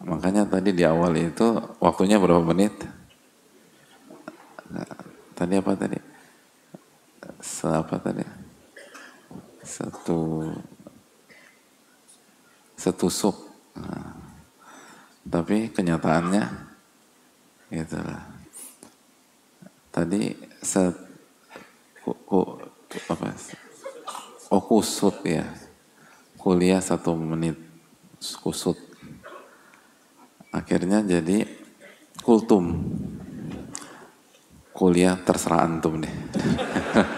Makanya tadi di awal itu waktunya berapa menit? Tadi apa tadi? Apa tadi? Setusuk. Nah, tapi kenyataannya gitulah. Tadi kusut ya. Kuliah 1 menit kusut. Akhirnya jadi kultum. Kuliah terserah antum deh.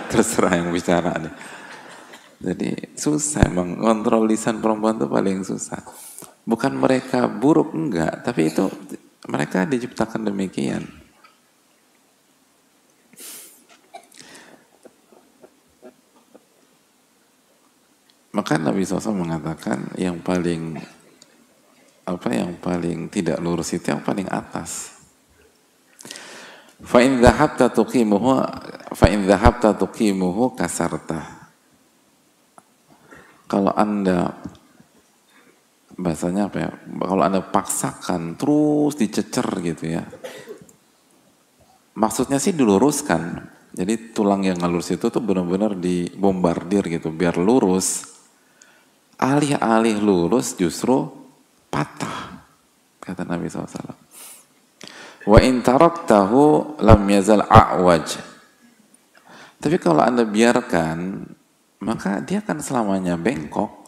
Terserah yang bicara deh. Jadi susah emang kontrol lisan perempuan itu paling susah. Bukan mereka buruk, enggak, tapi itu mereka diciptakan demikian. Maka Nabi SAW mengatakan yang paling tidak lurus itu yang paling atas. Fa in dhahabta tuqimuhu kasarta. Kalau Anda bahasanya apa ya? Kalau Anda paksakan terus dicecer gitu ya. Maksudnya sih diluruskan. Jadi tulang yang nggak lurus itu tuh benar-benar dibombardir gitu biar lurus. Alih-alih lurus justru patah, kata Nabi SAW. Wa in taraktahu lam yazal a'waj. Tapi kalau Anda biarkan maka dia akan selamanya bengkok.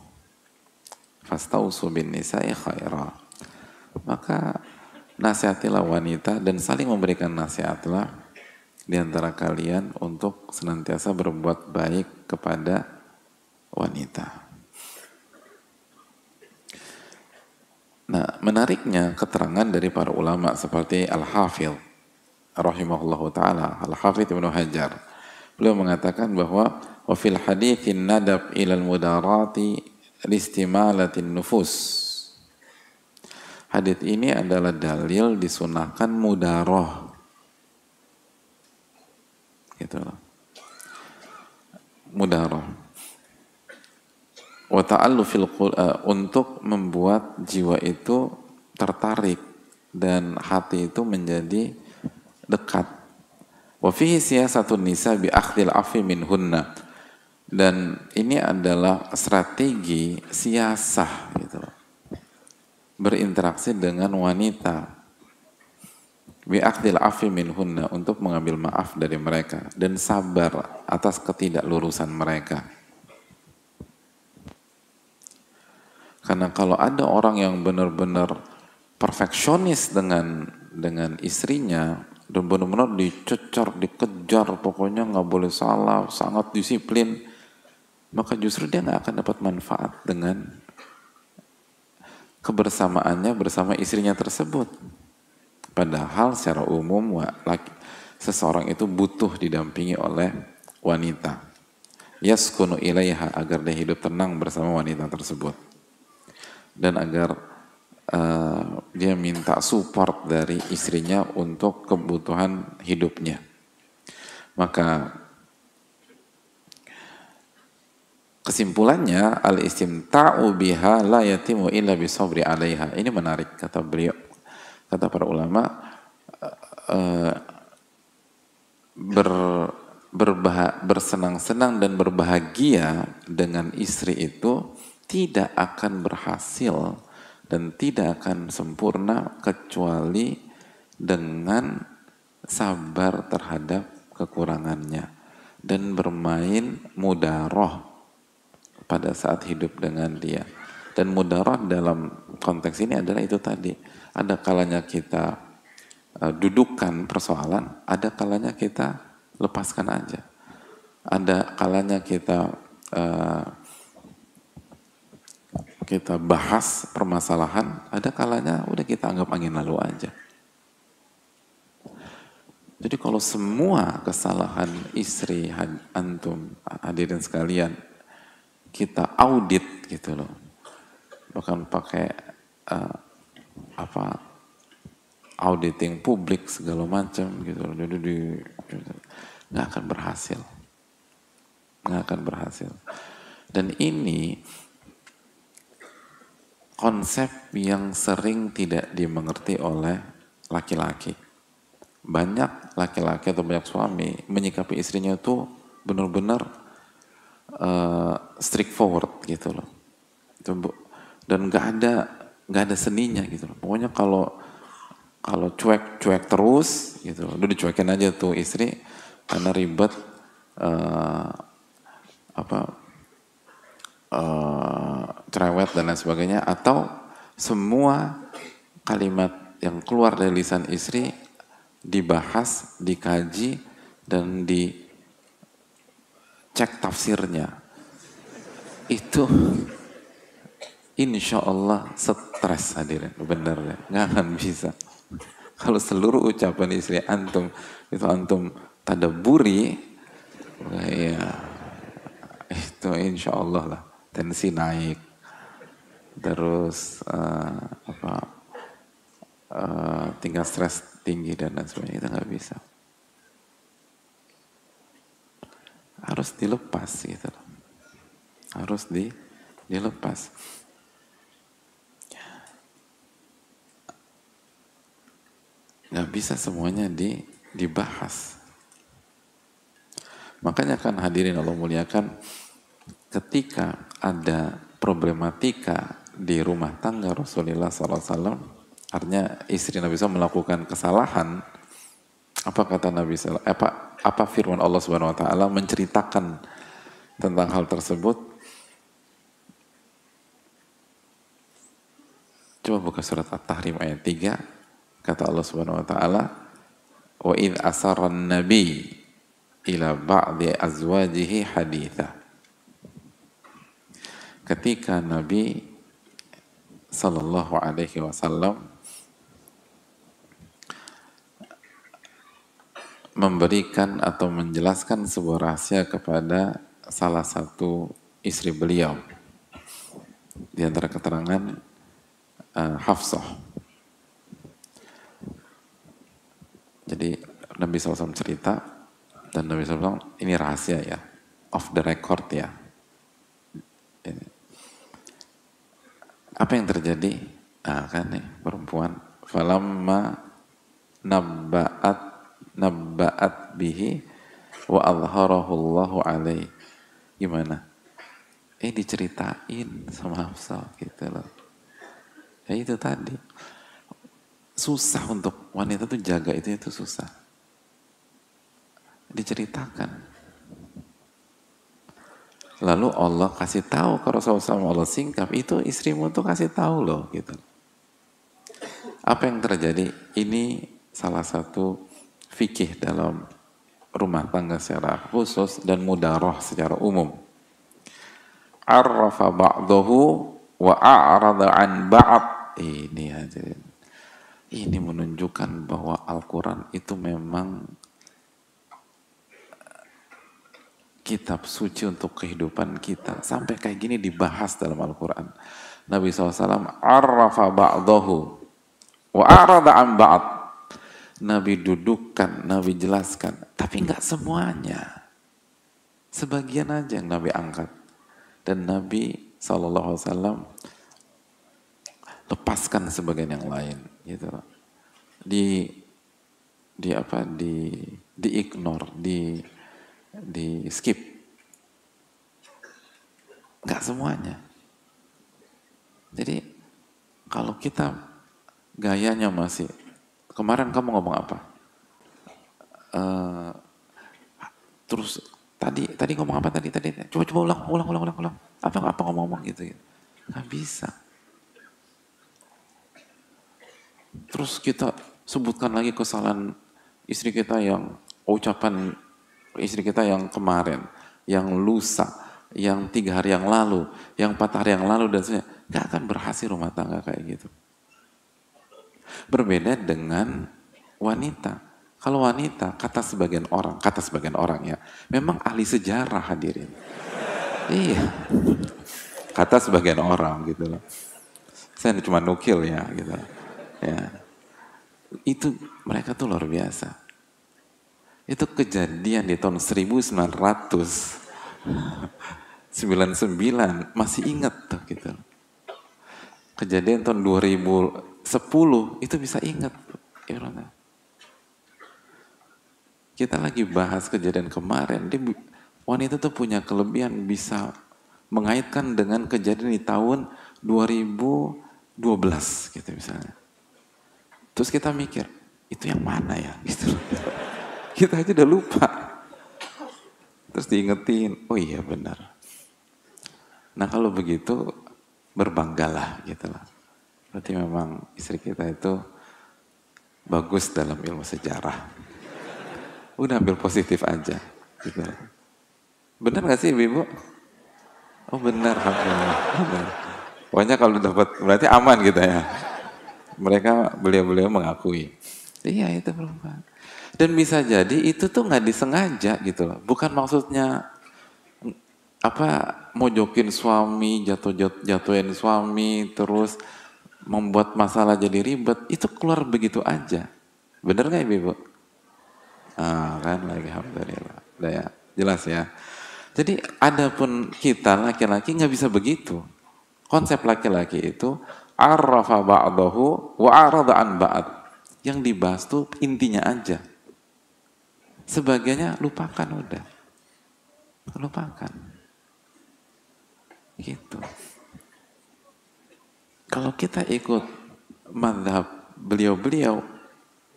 Fastausu bin nisa'i khaira. Maka nasihatilah wanita dan saling memberikan nasihatlah di antara kalian untuk senantiasa berbuat baik kepada wanita. Nah, menariknya keterangan dari para ulama seperti Al-Hafidh rahimahullahu ta'ala, Al-Hafidh Ibnu Hajar. Beliau mengatakan bahwa wa fil haditsin nadab ilal mudarati listimalatin nufus. Hadits ini adalah dalil disunahkan mudaroh. Gitu loh. Mudaroh. Wa ta'allu fil untuk membuat jiwa itu tertarik dan hati itu menjadi dekat. Wa fihi siyasatun nisa bi akhdil afi minhunna. Dan ini adalah strategi siasah gitu loh. Berinteraksi dengan wanita bi akhdil afi minhunna, untuk mengambil maaf dari mereka dan sabar atas ketidaklurusan mereka. Karena kalau ada orang yang benar-benar perfeksionis dengan istrinya dan benar-benar dicecar, dikejar, pokoknya nggak boleh salah, sangat disiplin, maka justru dia nggak akan dapat manfaat dengan kebersamaannya bersama istrinya tersebut. Padahal secara umum seseorang itu butuh didampingi oleh wanita. Yaskunu ilaiha, agar dia hidup tenang bersama wanita tersebut. Dan agar dia minta support dari istrinya untuk kebutuhan hidupnya. Maka kesimpulannya al-istimta'u biha la yatimu illa bisabri 'alaiha. Ini menarik kata beliau. Kata para ulama, bersenang-senang dan berbahagia dengan istri itu tidak akan berhasil dan tidak akan sempurna kecuali dengan sabar terhadap kekurangannya dan bermain mudaroh pada saat hidup dengan dia. Dan mudaroh dalam konteks ini adalah itu tadi, ada kalanya kita dudukkan persoalan, ada kalanya kita lepaskan aja, ada kalanya kita bahas permasalahan, ada kalanya udah kita anggap angin lalu aja. Jadi kalau semua kesalahan istri antum hadirin sekalian kita audit gitu loh, bahkan pakai auditing publik segala macam gitu loh, nggak akan berhasil. Dan ini konsep yang sering tidak dimengerti oleh laki-laki. Banyak laki-laki atau banyak suami menyikapi istrinya tuh benar-benar straightforward gitu loh. Dan nggak ada seninya gitu loh. Pokoknya kalau cuek terus gitu loh, udah dicuekin aja tuh istri karena ribet cerewet dan lain sebagainya, atau semua kalimat yang keluar dari lisan istri dibahas, dikaji, dan dicek tafsirnya. Itu insya Allah stres hadirin, bener ya, nggak akan bisa. Kalau seluruh ucapan istri antum itu antum tadabburi, ya itu insya Allah lah tensi naik, terus tingkat stres tinggi dan lain sebagainya. Kita nggak bisa, harus dilepas gitu, harus dilepas. Nggak bisa semuanya dibahas. Makanya kan hadirin Allah muliakan, ketika ada problematika di rumah tangga Rasulullah SAW, artinya istri Nabi SAW melakukan kesalahan, apa kata Nabi SAW? Apa firman Allah Subhanahu Wa Taala menceritakan tentang hal tersebut, coba buka surat At-Tahrim ayat 3, kata Allah Subhanahu wa taala, "Wa idh asarra an-nabi ila ba'di azwajihi haditha." Ketika Nabi sallallahu alaihi wasallam memberikan atau menjelaskan sebuah rahasia kepada salah satu istri beliau. Di antara keterangan Hafsah. Jadi Nabi SAW cerita, dan Nabi SAW ini rahasia ya, off the record ya. Ini. Apa yang terjadi? Kan nih perempuan, falamma nabba'at bihi wa adharahu Allahu alaihi. Gimana? Diceritain sama Hafsah gitu loh. Ya itu tadi. Susah untuk wanita tuh jaga itu susah. Diceritakan. Lalu Allah kasih tahu ke Rasulullah SAW, Allah singkap, itu istrimu tuh kasih tahu loh gitu. Apa yang terjadi? Ini salah satu fikih dalam rumah tangga secara khusus dan mudarah secara umum. Arrafa ba'dahu wa a'rada an ba'd. Ini hadirin. Ini menunjukkan bahwa Al-Quran itu memang kitab suci untuk kehidupan kita. Sampai kayak gini dibahas dalam Al-Quran. Nabi SAW arrafa ba'dahu wa a'rada an ba'd. Nabi dudukkan, Nabi jelaskan, tapi nggak semuanya. Sebagian aja yang Nabi angkat. Dan Nabi SAW lepaskan sebagian yang lain, gitu. Di ignore, di skip. Nggak semuanya. Jadi kalau kita gayanya masih, kemarin kamu ngomong apa? Terus tadi ngomong apa tadi? Coba ulang. Apa ngomong gitu. Nggak bisa. Terus kita sebutkan lagi kesalahan istri kita yang ucapan istri kita yang kemarin, yang lusa, yang 3 hari yang lalu, yang 4 hari yang lalu dan sebagainya. Nggak akan berhasil rumah tangga kayak gitu. Berbeda dengan wanita. Kalau wanita, kata sebagian orang ya, memang ahli sejarah hadirin. Iya. Kata sebagian orang gitu loh. Saya cuma nukil ya gitu. Ya. Itu mereka tuh luar biasa. Itu kejadian di tahun 1999 masih ingat tuh gitu. Kejadian tahun 2010 itu bisa ingat. Kita lagi bahas kejadian kemarin, wanita tuh punya kelebihan bisa mengaitkan dengan kejadian di tahun 2012 gitu misalnya. Terus kita mikir, itu yang mana ya? Gitu. Kita aja udah lupa. Terus diingetin, oh iya benar. Nah kalau begitu berbanggalah gitu lah. Berarti memang istri kita itu bagus dalam ilmu sejarah. Udah ambil positif aja. Gitu. Benar gak sih Ibu? Oh benar. Pokoknya kalau dapat berarti aman gitu ya. Beliau mengakui. Iya itu perempuan. Dan bisa jadi itu tuh nggak disengaja gitu loh. Bukan maksudnya mojokin suami, jatuhin suami, terus membuat masalah jadi ribet. Itu keluar begitu aja. Bener nggak Ibu? Kan lagi alhamdulillah. Udah ya, jelas ya. Jadi adapun kita laki-laki nggak bisa begitu. Konsep laki-laki itu arrafa ba'dahu wa arada an ba'd. Yang dibahas tuh intinya aja. Sebagiannya lupakan udah. Lupakan. Gitu. Kalau kita ikut mazhab beliau-beliau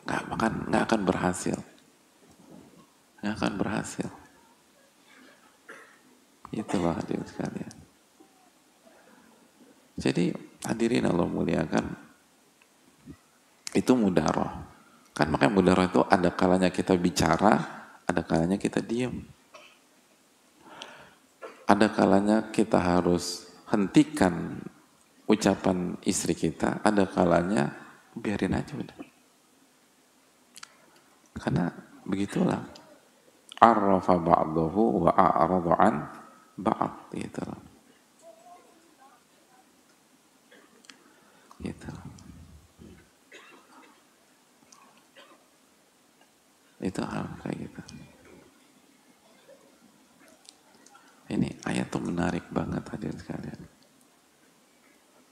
nggak akan berhasil. Nggak akan berhasil. Itulah hadirin sekalian. Jadi hadirin Allah muliakan, itu mudaroh. Kan makanya mudaroh itu ada kalanya kita bicara, ada kalanya kita diam. Ada kalanya kita harus hentikan ucapan istri kita, ada kalanya biarin aja udah. Karena begitulah. Arrafa ba'dahu wa a'radu an ba'd, gitu. Gitu. Itu hal kayak gitu. Ini ayat tuh menarik banget hadirin sekalian.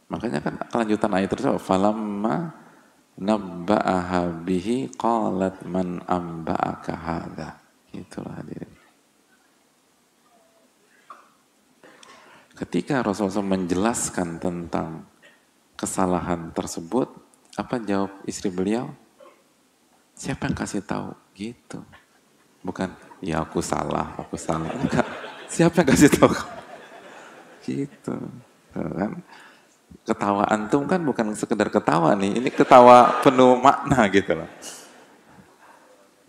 Makanya kan kelanjutan ayat tersebut, falamma nabba'aha bihi qalat man amba'aka hadza. Itulah hadirin. Ketika Rasulullah SAW menjelaskan tentang kesalahan tersebut, apa jawab istri beliau? Siapa yang kasih tahu? Gitu. Bukan, ya aku salah. Enggak. Siapa yang kasih tahu? Gitu. Kan? Ketawa antum kan bukan sekedar ketawa nih, ini ketawa penuh makna gitu loh.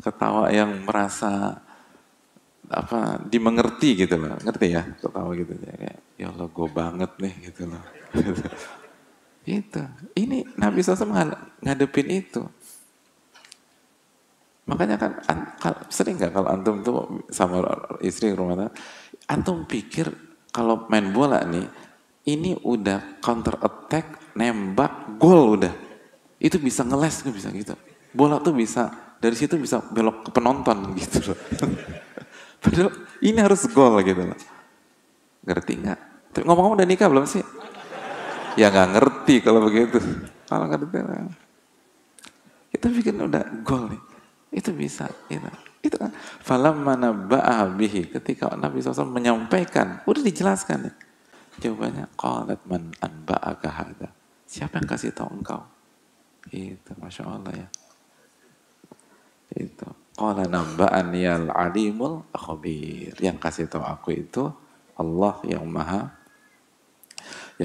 Ketawa yang merasa dimengerti gitu loh, ngerti ya? Ketawa gitu ya, ya Allah gue banget nih gitu loh. Gitu. Ini Nabi SAW ngadepin itu. Makanya kan sering nggak kalau antum tuh sama istri rumah tangga, antum pikir kalau main bola nih, ini udah counter attack, nembak, gol udah. Itu bisa ngeles, bisa gitu. Bola tuh bisa, dari situ bisa belok ke penonton gitu loh. Padahal ini harus gol gitu loh. Ngerti nggak? Ngomong-ngomong udah nikah belum sih? Ya nggak ngerti kalau begitu. Kalau ngerti, kita bikin udah gol nih. Itu bisa, gitu. Itu kan. Falamma nabba'aha bihi, ketika Nabi SAW menyampaikan, udah dijelaskan nih. Jawabannya, qalat man anba'aka hadza. Siapa yang kasih tahu engkau? Itu, Masya Allah ya. Itu. Qala nabba'ani al-alimul khabir. Yang kasih tahu aku itu Allah yang maha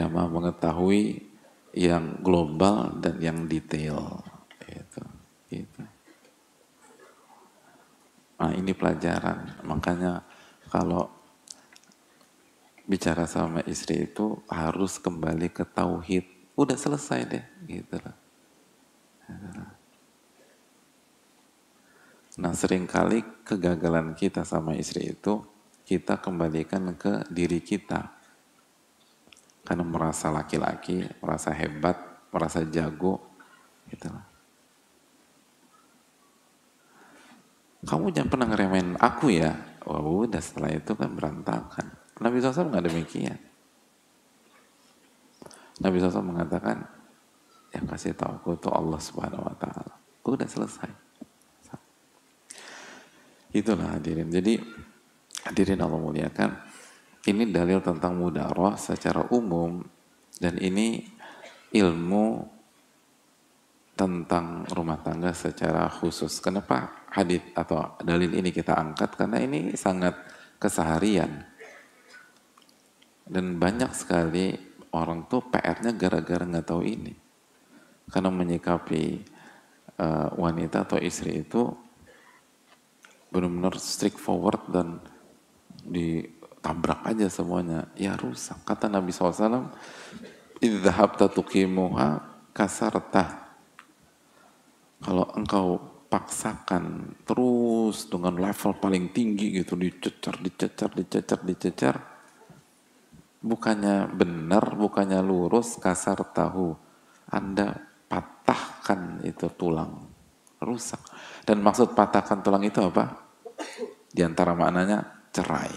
mengetahui, yang global dan yang detail. Itu. Nah ini pelajaran. Makanya kalau bicara sama istri itu harus kembali ke tauhid. Udah selesai deh, gitu loh. Nah seringkali kegagalan kita sama istri itu kita kembalikan ke diri kita. Karena merasa laki-laki, merasa hebat, merasa jago, gitu loh. Kamu jangan pernah ngeremehin aku ya. Wah udah setelah itu kan berantakan. Nabi SAW nggak demikian. Nabi SAW mengatakan, yang kasih tahu aku itu Allah Subhanahu Wa Taala. Udah selesai. Itulah hadirin. Jadi hadirin Allah muliakan. Ini dalil tentang mudaroh secara umum dan ini ilmu tentang rumah tangga secara khusus. Kenapa hadis atau dalil ini kita angkat? Karena ini sangat keseharian. Dan banyak sekali orang tuh PR-nya gara-gara nggak tahu ini. Karena menyikapi wanita atau istri itu benar-benar straightforward dan ditabrak aja semuanya. Ya rusak. Kata Nabi SAW, idzahabta tuqimuha kasartah. Kalau engkau paksakan terus dengan level paling tinggi gitu, dicecar, bukannya benar, bukannya lurus, kasar tahu. Anda patahkan itu tulang, rusak. Dan maksud patahkan tulang itu apa? Di antara maknanya cerai.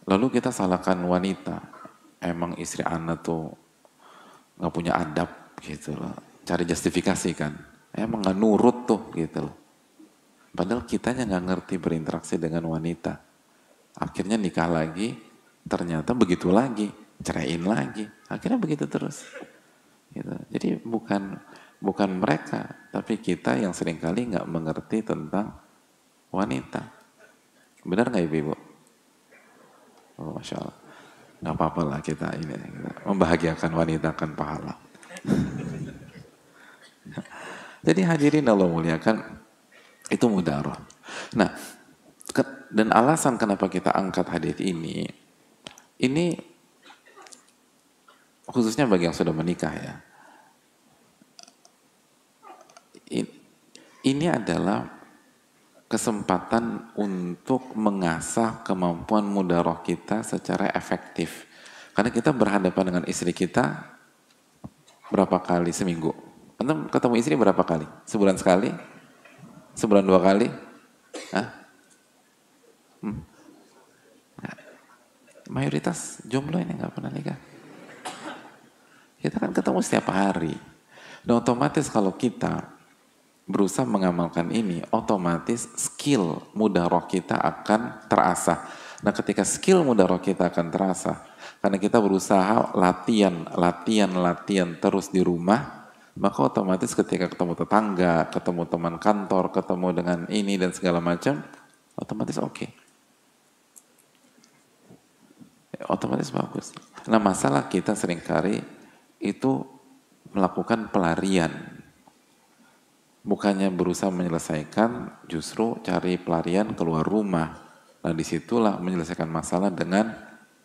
Lalu kita salahkan wanita. Emang istri Anda tuh nggak punya adab gitu loh. Cari justifikasi kan. Emang nggak nurut tuh gitu loh. Padahal kitanya nggak ngerti berinteraksi dengan wanita. Akhirnya nikah lagi, ternyata begitu lagi, ceraiin lagi. Akhirnya begitu terus. Gitu. Jadi bukan mereka, tapi kita yang seringkali nggak mengerti tentang wanita. Benar nggak ibu-ibu? Oh, Masya Allah. Nggak apa-apa lah kita ini. Kita membahagiakan wanita kan pahala. Jadi hadirin Allah muliakan, itu mudaroh. Nah, dan alasan kenapa kita angkat hadis ini khususnya bagi yang sudah menikah ya. Ini adalah kesempatan untuk mengasah kemampuan mudaroh kita secara efektif. Karena kita berhadapan dengan istri kita berapa kali seminggu? Antum ketemu istri berapa kali? Sebulan sekali? Sebulan 2 kali? Hah? Mayoritas jomblo ini nggak pernah nikah. Kita kan ketemu setiap hari. Dan otomatis kalau kita berusaha mengamalkan ini, otomatis skill mudaroh kita akan terasah. Nah, ketika skill mudaroh kita akan terasah, karena kita berusaha latihan terus di rumah, maka otomatis ketika ketemu tetangga, ketemu teman kantor, ketemu dengan ini dan segala macam, otomatis oke. Otomatis bagus. Nah, masalah kita seringkali itu melakukan pelarian. Bukannya berusaha menyelesaikan, justru cari pelarian keluar rumah. Nah, disitulah menyelesaikan masalah dengan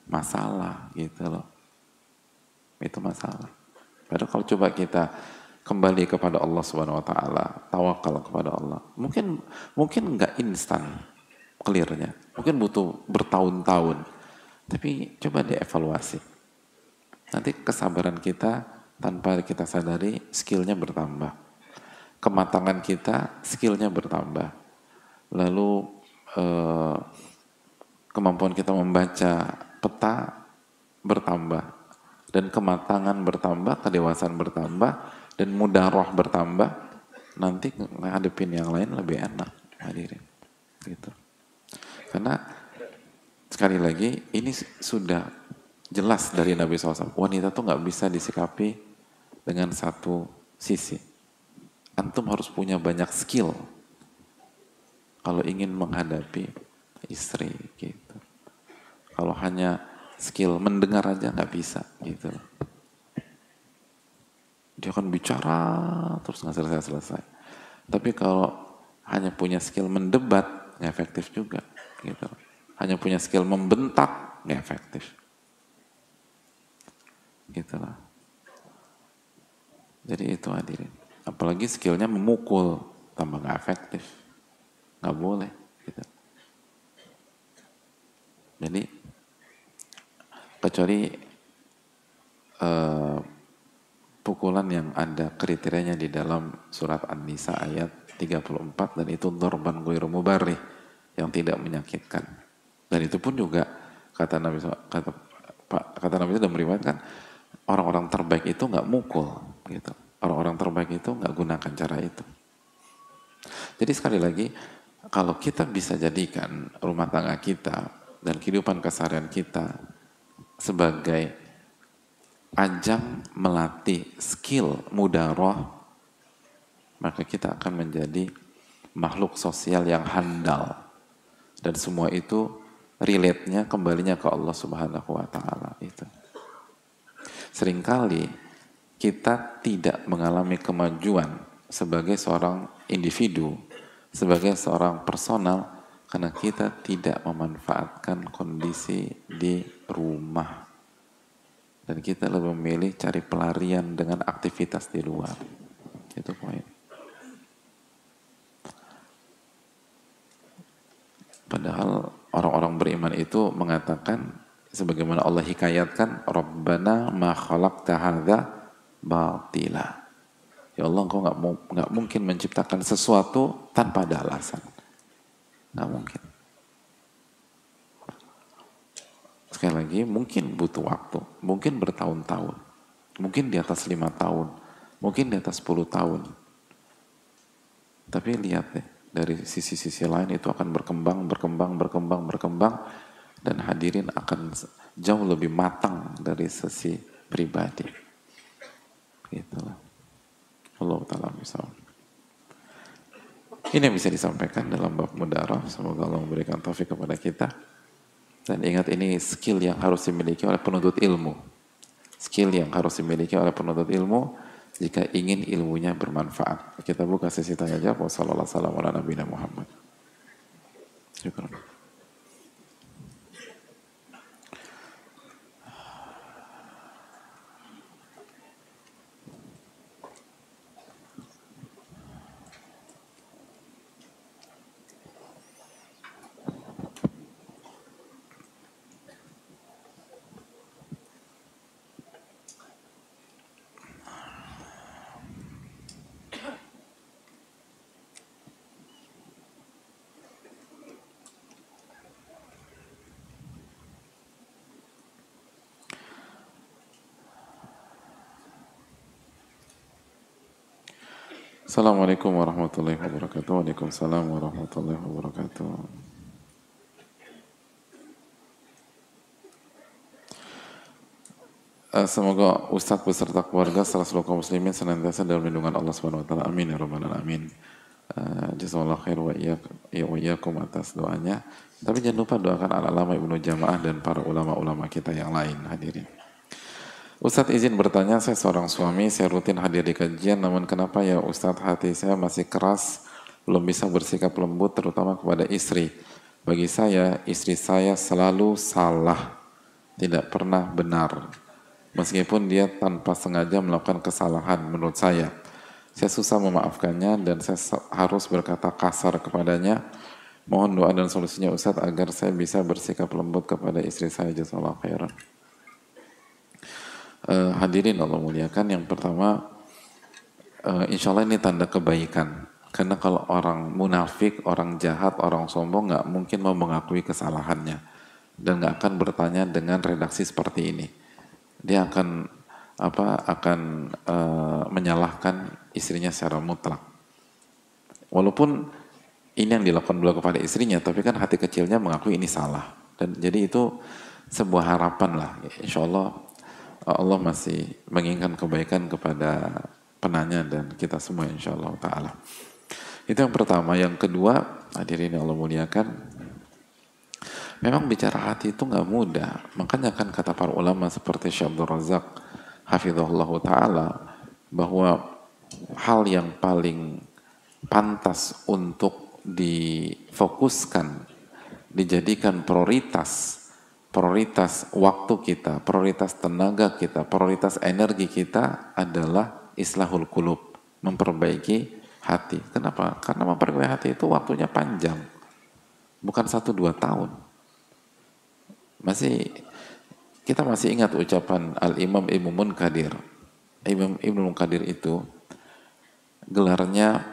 masalah, gitu loh. Itu masalah. Padahal kalau coba kita kembali kepada Allah Subhanahu Wa Taala, tawakal kepada Allah, mungkin nggak instan clearnya, mungkin butuh bertahun-tahun. Tapi coba dievaluasi. Nanti kesabaran kita tanpa kita sadari skillnya bertambah. Kematangan kita, skillnya bertambah. Lalu kemampuan kita membaca peta bertambah. Dan kematangan bertambah, kedewasaan bertambah, dan mudaroh bertambah. Nanti ngadepin yang lain lebih enak, hadirin. Gitu. Karena sekali lagi, ini sudah jelas dari Nabi SAW. Wanita tuh nggak bisa disikapi dengan satu sisi. Antum harus punya banyak skill kalau ingin menghadapi istri gitu. Kalau hanya skill mendengar aja nggak bisa gitu. Dia akan bicara terus nggak selesai. Tapi kalau hanya punya skill mendebat nggak efektif juga gitu. Hanya punya skill membentak nggak efektif. Gitulah. Jadi itu hadirin. Apalagi skillnya memukul, tambah gak efektif. Gak boleh. Gitu. Jadi, kecuali pukulan yang ada kriterianya di dalam surat An-Nisa ayat 34, dan itu dorban ghairu mubarrih, yang tidak menyakitkan. Dan itu pun juga, kata Nabi itu sudah meriwayatkan, orang-orang terbaik itu gak mukul. Gitu. Orang-orang terbaik itu nggak gunakan cara itu. Jadi sekali lagi, kalau kita bisa jadikan rumah tangga kita dan kehidupan keseharian kita sebagai ajang melatih skill mudaroh, maka kita akan menjadi makhluk sosial yang handal. Dan semua itu relate-nya kembalinya ke Allah Subhanahu Wa Taala itu. Seringkali kita tidak mengalami kemajuan sebagai seorang individu, sebagai seorang personal, karena kita tidak memanfaatkan kondisi di rumah. Dan kita lebih memilih cari pelarian dengan aktivitas di luar. Itu poin. Padahal orang-orang beriman itu mengatakan, sebagaimana Allah hikayatkan, Rabbana ma khalaqta hadza batila. Ya Allah, engkau nggak mungkin menciptakan sesuatu tanpa ada alasan. Nggak mungkin. Sekali lagi, mungkin butuh waktu, mungkin bertahun-tahun, mungkin di atas 5 tahun, mungkin di atas 10 tahun. Tapi lihat deh, dari sisi-sisi lain itu akan berkembang, dan hadirin akan jauh lebih matang dari sisi pribadi. Itulah. Allah Ta'ala misal. Ini yang bisa disampaikan dalam bab mudarah. Semoga Allah memberikan taufik kepada kita. Dan ingat, ini skill yang harus dimiliki oleh penuntut ilmu. Skill yang harus dimiliki oleh penuntut ilmu jika ingin ilmunya bermanfaat. Kita buka sesi tanya jawab. Wassalamualaikum warahmatullahi wabarakatuh. Syukur. Assalamualaikum warahmatullahi wabarakatuh. Waalaikumsalam warahmatullahi wabarakatuh. Semoga Ustadz beserta keluarga serta seluruh kaum muslimin senantiasa dalam lindungan Allah Subhanahu wa taala. Amin ya rabbal alamin. Jazakallahu khair wa iyyakum atas doanya. Tapi jangan lupa doakan al-alama Ibnu Jamaah dan para ulama-ulama kita yang lain, hadirin. Ustadz izin bertanya, saya seorang suami, saya rutin hadir di kajian, namun kenapa ya Ustadz hati saya masih keras, belum bisa bersikap lembut terutama kepada istri. Bagi saya, istri saya selalu salah, tidak pernah benar. Meskipun dia tanpa sengaja melakukan kesalahan menurut saya. Saya susah memaafkannya dan saya harus berkata kasar kepadanya. Mohon doa dan solusinya Ustadz agar saya bisa bersikap lembut kepada istri saya. Jazakallahu khairan. Hadirin Allah muliakan, yang pertama insya Allah ini tanda kebaikan, karena kalau orang munafik, orang jahat, orang sombong nggak mungkin mau mengakui kesalahannya dan nggak akan bertanya dengan redaksi seperti ini. Dia akan menyalahkan istrinya secara mutlak, walaupun ini yang dilakukan beliau kepada istrinya, tapi kan hati kecilnya mengakui ini salah. Dan jadi itu sebuah harapan lah, insya Allah Allah masih menginginkan kebaikan kepada penanya dan kita semua insyaallah ta'ala. Itu yang pertama. Yang kedua, hadirin yang Allah muliakan, memang bicara hati itu nggak mudah. Makanya kan kata para ulama seperti Syekh Abdul Razak hafizahullah ta'ala, bahwa hal yang paling pantas untuk difokuskan, dijadikan prioritas waktu kita, prioritas tenaga kita, prioritas energi kita adalah islahul qulub, memperbaiki hati. Kenapa? Karena memperbaiki hati itu waktunya panjang, bukan 1-2 tahun. Kita masih ingat ucapan Al-Imam Ibnu Munkadir. Imam Ibnu Munkadir itu gelarnya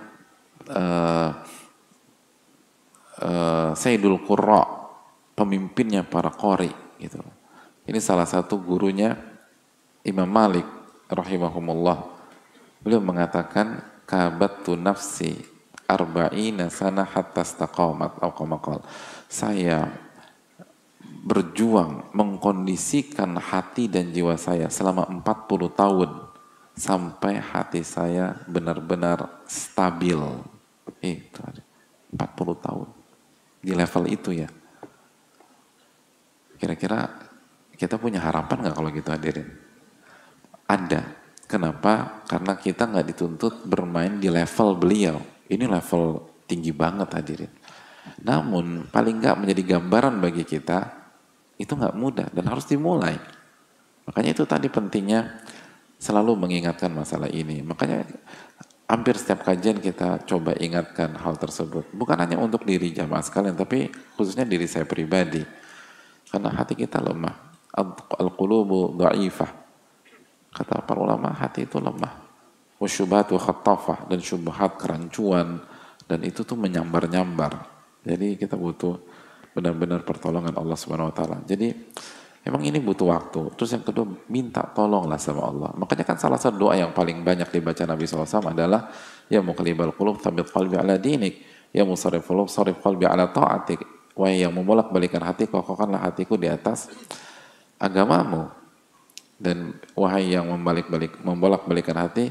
Sayyidul Qurra, pemimpinnya para qori gitu. Ini salah satu gurunya Imam Malik rahimahumullah. Beliau mengatakan kabattu nafsi arba'ina sana hatta istaqamat atau kama qala. Saya berjuang mengkondisikan hati dan jiwa saya selama 40 tahun sampai hati saya benar-benar stabil. Itu 40 tahun di level itu ya. Kira-kira kita punya harapan nggak kalau gitu, hadirin? Ada. Kenapa? Karena kita nggak dituntut bermain di level beliau. Ini level tinggi banget, hadirin. Namun paling nggak menjadi gambaran bagi kita, itu nggak mudah dan harus dimulai. Makanya itu tadi pentingnya selalu mengingatkan masalah ini. Makanya hampir setiap kajian kita coba ingatkan hal tersebut. Bukan hanya untuk diri jamaah sekalian, tapi khususnya diri saya pribadi. Karena hati kita lemah. Al-qulubu dha'ifah. Kata para ulama, hati itu lemah. Wasyubhat wa khattafah, dan syubhat, kerancuan, dan itu tuh menyambar-nyambar. Jadi kita butuh benar-benar pertolongan Allah Subhanahu wa taala. Jadi emang ini butuh waktu. Terus yang kedua, minta tolonglah sama Allah. Makanya kan salah satu doa yang paling banyak dibaca Nabi SAW adalah ya muqallibal qulub tsabbit qalbi ala dinik, ya musarriful qulub sarrif qalbi ala ta'atik. Wahai yang membolak-balikan hati, kokohkanlah hatiku di atas agamamu. Dan wahai yang membolak-balikan hati,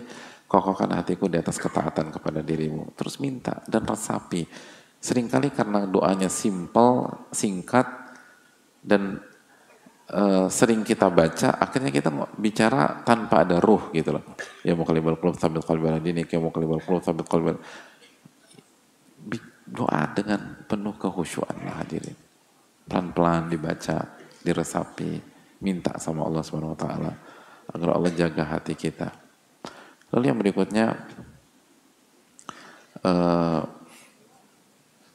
kokohkan hatiku di atas ketaatan kepada dirimu. Terus minta dan resapi. Seringkali karena doanya simple, singkat, dan sering kita baca, akhirnya kita bicara tanpa ada ruh gitu loh. Ya muqallibal qulub tsabbit qalbi ala dinik, ya muqallibal qulub tsabbit qalbi. Doa dengan penuh kehusyuan hadirin. Pelan-pelan dibaca, diresapi, minta sama Allah Subhanahu wa taala agar Allah jaga hati kita. Lalu yang berikutnya,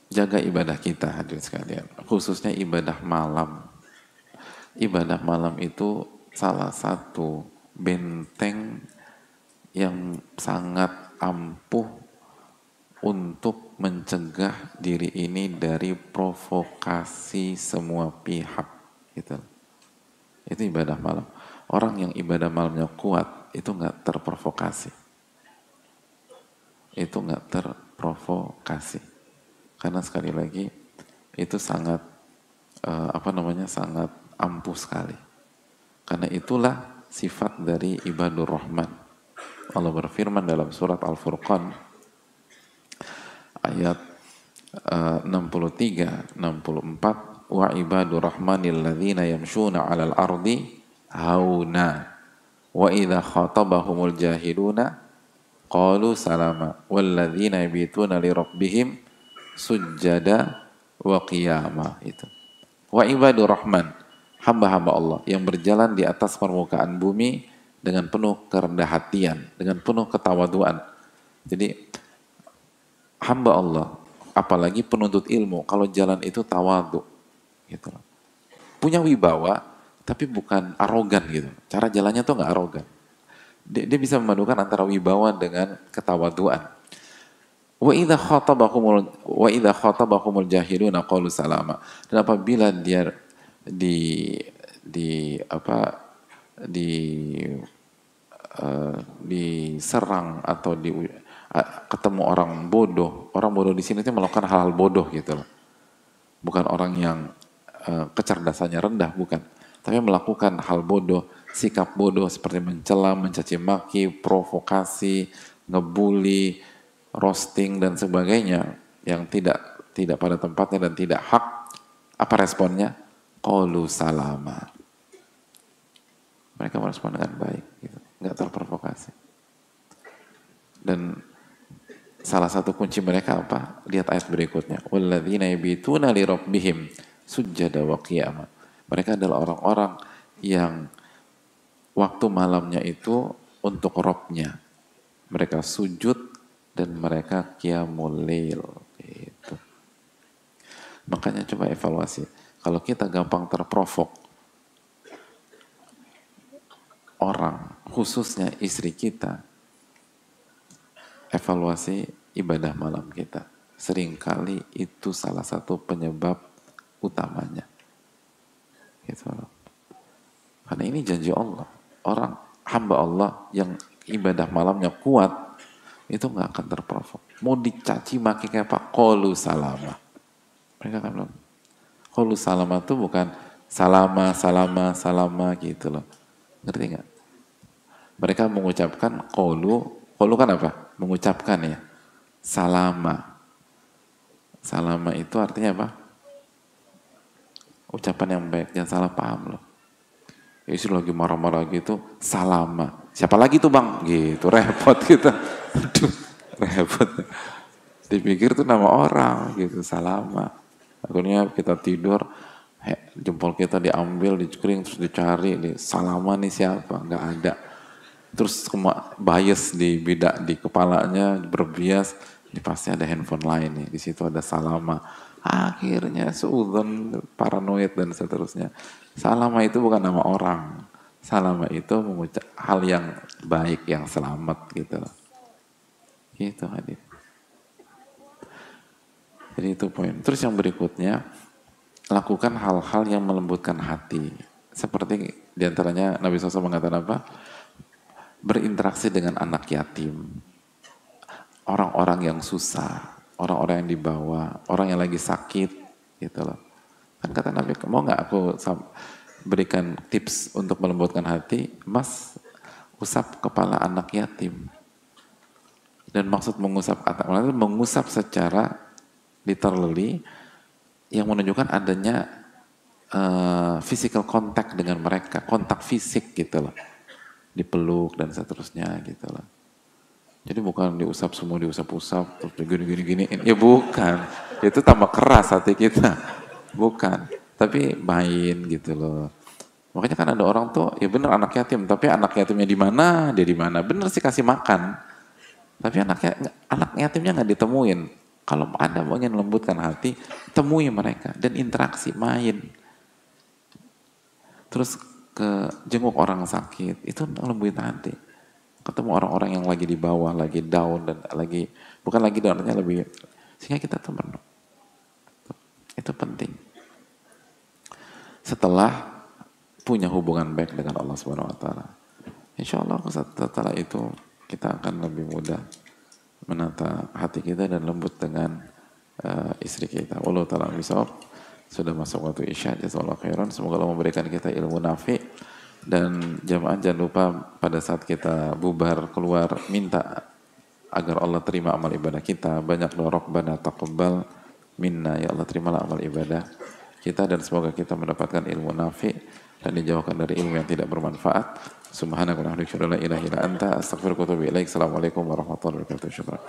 jaga ibadah kita hadirin sekalian, khususnya ibadah malam. Ibadah malam itu salah satu benteng yang sangat ampuh untuk mencegah diri ini dari provokasi semua pihak. Gitu. Itu ibadah malam. Orang yang ibadah malamnya kuat itu nggak terprovokasi. Itu nggak terprovokasi. Karena sekali lagi itu sangat sangat ampuh sekali. Karena itulah sifat dari ibadur rahman. Allah berfirman dalam surat Al-Furqan ayat 63, 64, wa ibadur rahmanil ladzina yamshuna 'alal ardi hauna wa idza khatabahumul jahiluna qalu salama wal ladzina yabituna li rabbihim sujjada wa qiyama. Itu wa ibadur rahman, hamba-hamba Allah yang berjalan di atas permukaan bumi dengan penuh kerendah hatian, dengan penuh ketawaduan. Jadi hamba Allah, apalagi penuntut ilmu, kalau jalan itu tawadu, gitu. Punya wibawa, tapi bukan arogan gitu. Cara jalannya tuh nggak arogan. Dia bisa memadukan antara wibawa dengan ketawaduan. Wa idza khatabahumul jahiluna qalu salama. Dan apabila dia diserang atau ketemu orang bodoh di sini itu melakukan hal-hal bodoh gitu loh. Bukan orang yang kecerdasannya rendah, bukan, tapi melakukan hal bodoh, sikap bodoh seperti mencela, mencaci maki, provokasi, ngebully, roasting dan sebagainya yang tidak pada tempatnya dan tidak hak. Apa responnya? Qalu salama. Mereka merespon dengan baik, gitu. Nggak terprovokasi. Dan salah satu kunci mereka apa? Lihat ayat berikutnya. Walladzina yabituna li rabbihim sujjada wa qiyama. Mereka adalah orang-orang yang waktu malamnya itu untuk Rabb-nya. Mereka sujud dan mereka qiyamul lail. Gitu. Makanya coba evaluasi. Kalau kita gampang terprovok, orang, khususnya istri kita, evaluasi ibadah malam kita. Seringkali itu salah satu penyebab utamanya. Gitu. Karena ini janji Allah. Orang hamba Allah yang ibadah malamnya kuat, itu nggak akan terprovok. Mau dicaci maki kayak apa? Qalu salama. Mereka akan bilang, qalu salama itu bukan salama gitu loh. Ngerti nggak? Mereka mengucapkan qalu kan apa? Mengucapkan ya. Salama. Salama itu artinya apa? Ucapan yang baik, jangan salah paham loh. Isi lagi marah-marah gitu, salama. Siapa lagi tuh bang? Gitu, repot kita. Aduh, repot. Dipikir tuh nama orang gitu, salama. Akhirnya kita tidur, jempol kita diambil, dicekring, terus dicari, salama nih siapa? Nggak ada. Terus bias di bidak di kepalanya, berbias, ini pasti ada handphone lain nih, di situ ada salama. Akhirnya suudzon, paranoid dan seterusnya. Salama itu bukan nama orang. Salama itu mengucap hal yang baik, yang selamat gitu. Gitu hadir. Jadi itu poin. Terus yang berikutnya, lakukan hal-hal yang melembutkan hati. Seperti diantaranya Nabi SAW mengatakan apa? Berinteraksi dengan anak yatim. Orang-orang yang susah. Orang-orang yang dibawa. Orang yang lagi sakit. Gitu loh. Kan kata Nabi, mau gak aku berikan tips untuk melembutkan hati? Mas, usap kepala anak yatim. Dan maksud mengusap atap itu mengusap secara literally yang menunjukkan adanya physical contact dengan mereka, kontak fisik gitu loh, dipeluk dan seterusnya gitu loh. Jadi bukan diusap semua, diusap-usap terus gini-gini, ya bukan, itu tambah keras hati kita, bukan, tapi main gitu loh. Makanya kan ada orang tuh, ya bener anak yatim, tapi anak yatimnya di mana, dia di mana, bener sih kasih makan, tapi anak yatimnya nggak ditemuin. Kalau Anda mau ingin lembutkan hati, temui mereka dan interaksi, main. Terus ke jenguk orang sakit, itu lembutin hati. Ketemu orang-orang yang lagi di bawah, lagi down dan lagi bukan lagi downnya lebih, sehingga kita teman. Itu penting. Setelah punya hubungan baik dengan Allah Subhanahu Wa Taala, insya Allah setelah itu kita akan lebih mudah menata hati kita dan lembut dengan istri kita. Wallahu ta'ala bisawab. Sudah masuk waktu Isya, jazakallahu khairan. Semoga Allah memberikan kita ilmu nafi. Dan jamaah jangan lupa pada saat kita bubar keluar, minta agar Allah terima amal ibadah kita. Banyak doa Rabbana taqabbal minna, ya Allah terimalah amal ibadah kita, dan semoga kita mendapatkan ilmu nafi dan dijauhkan dari ilmu yang tidak bermanfaat. Subhanakallahumma wa bihamdika, la ilaha illa anta, astaghfiruka wa atubu ilaik. Assalamualaikum warahmatullahi wabarakatuh. Syukran.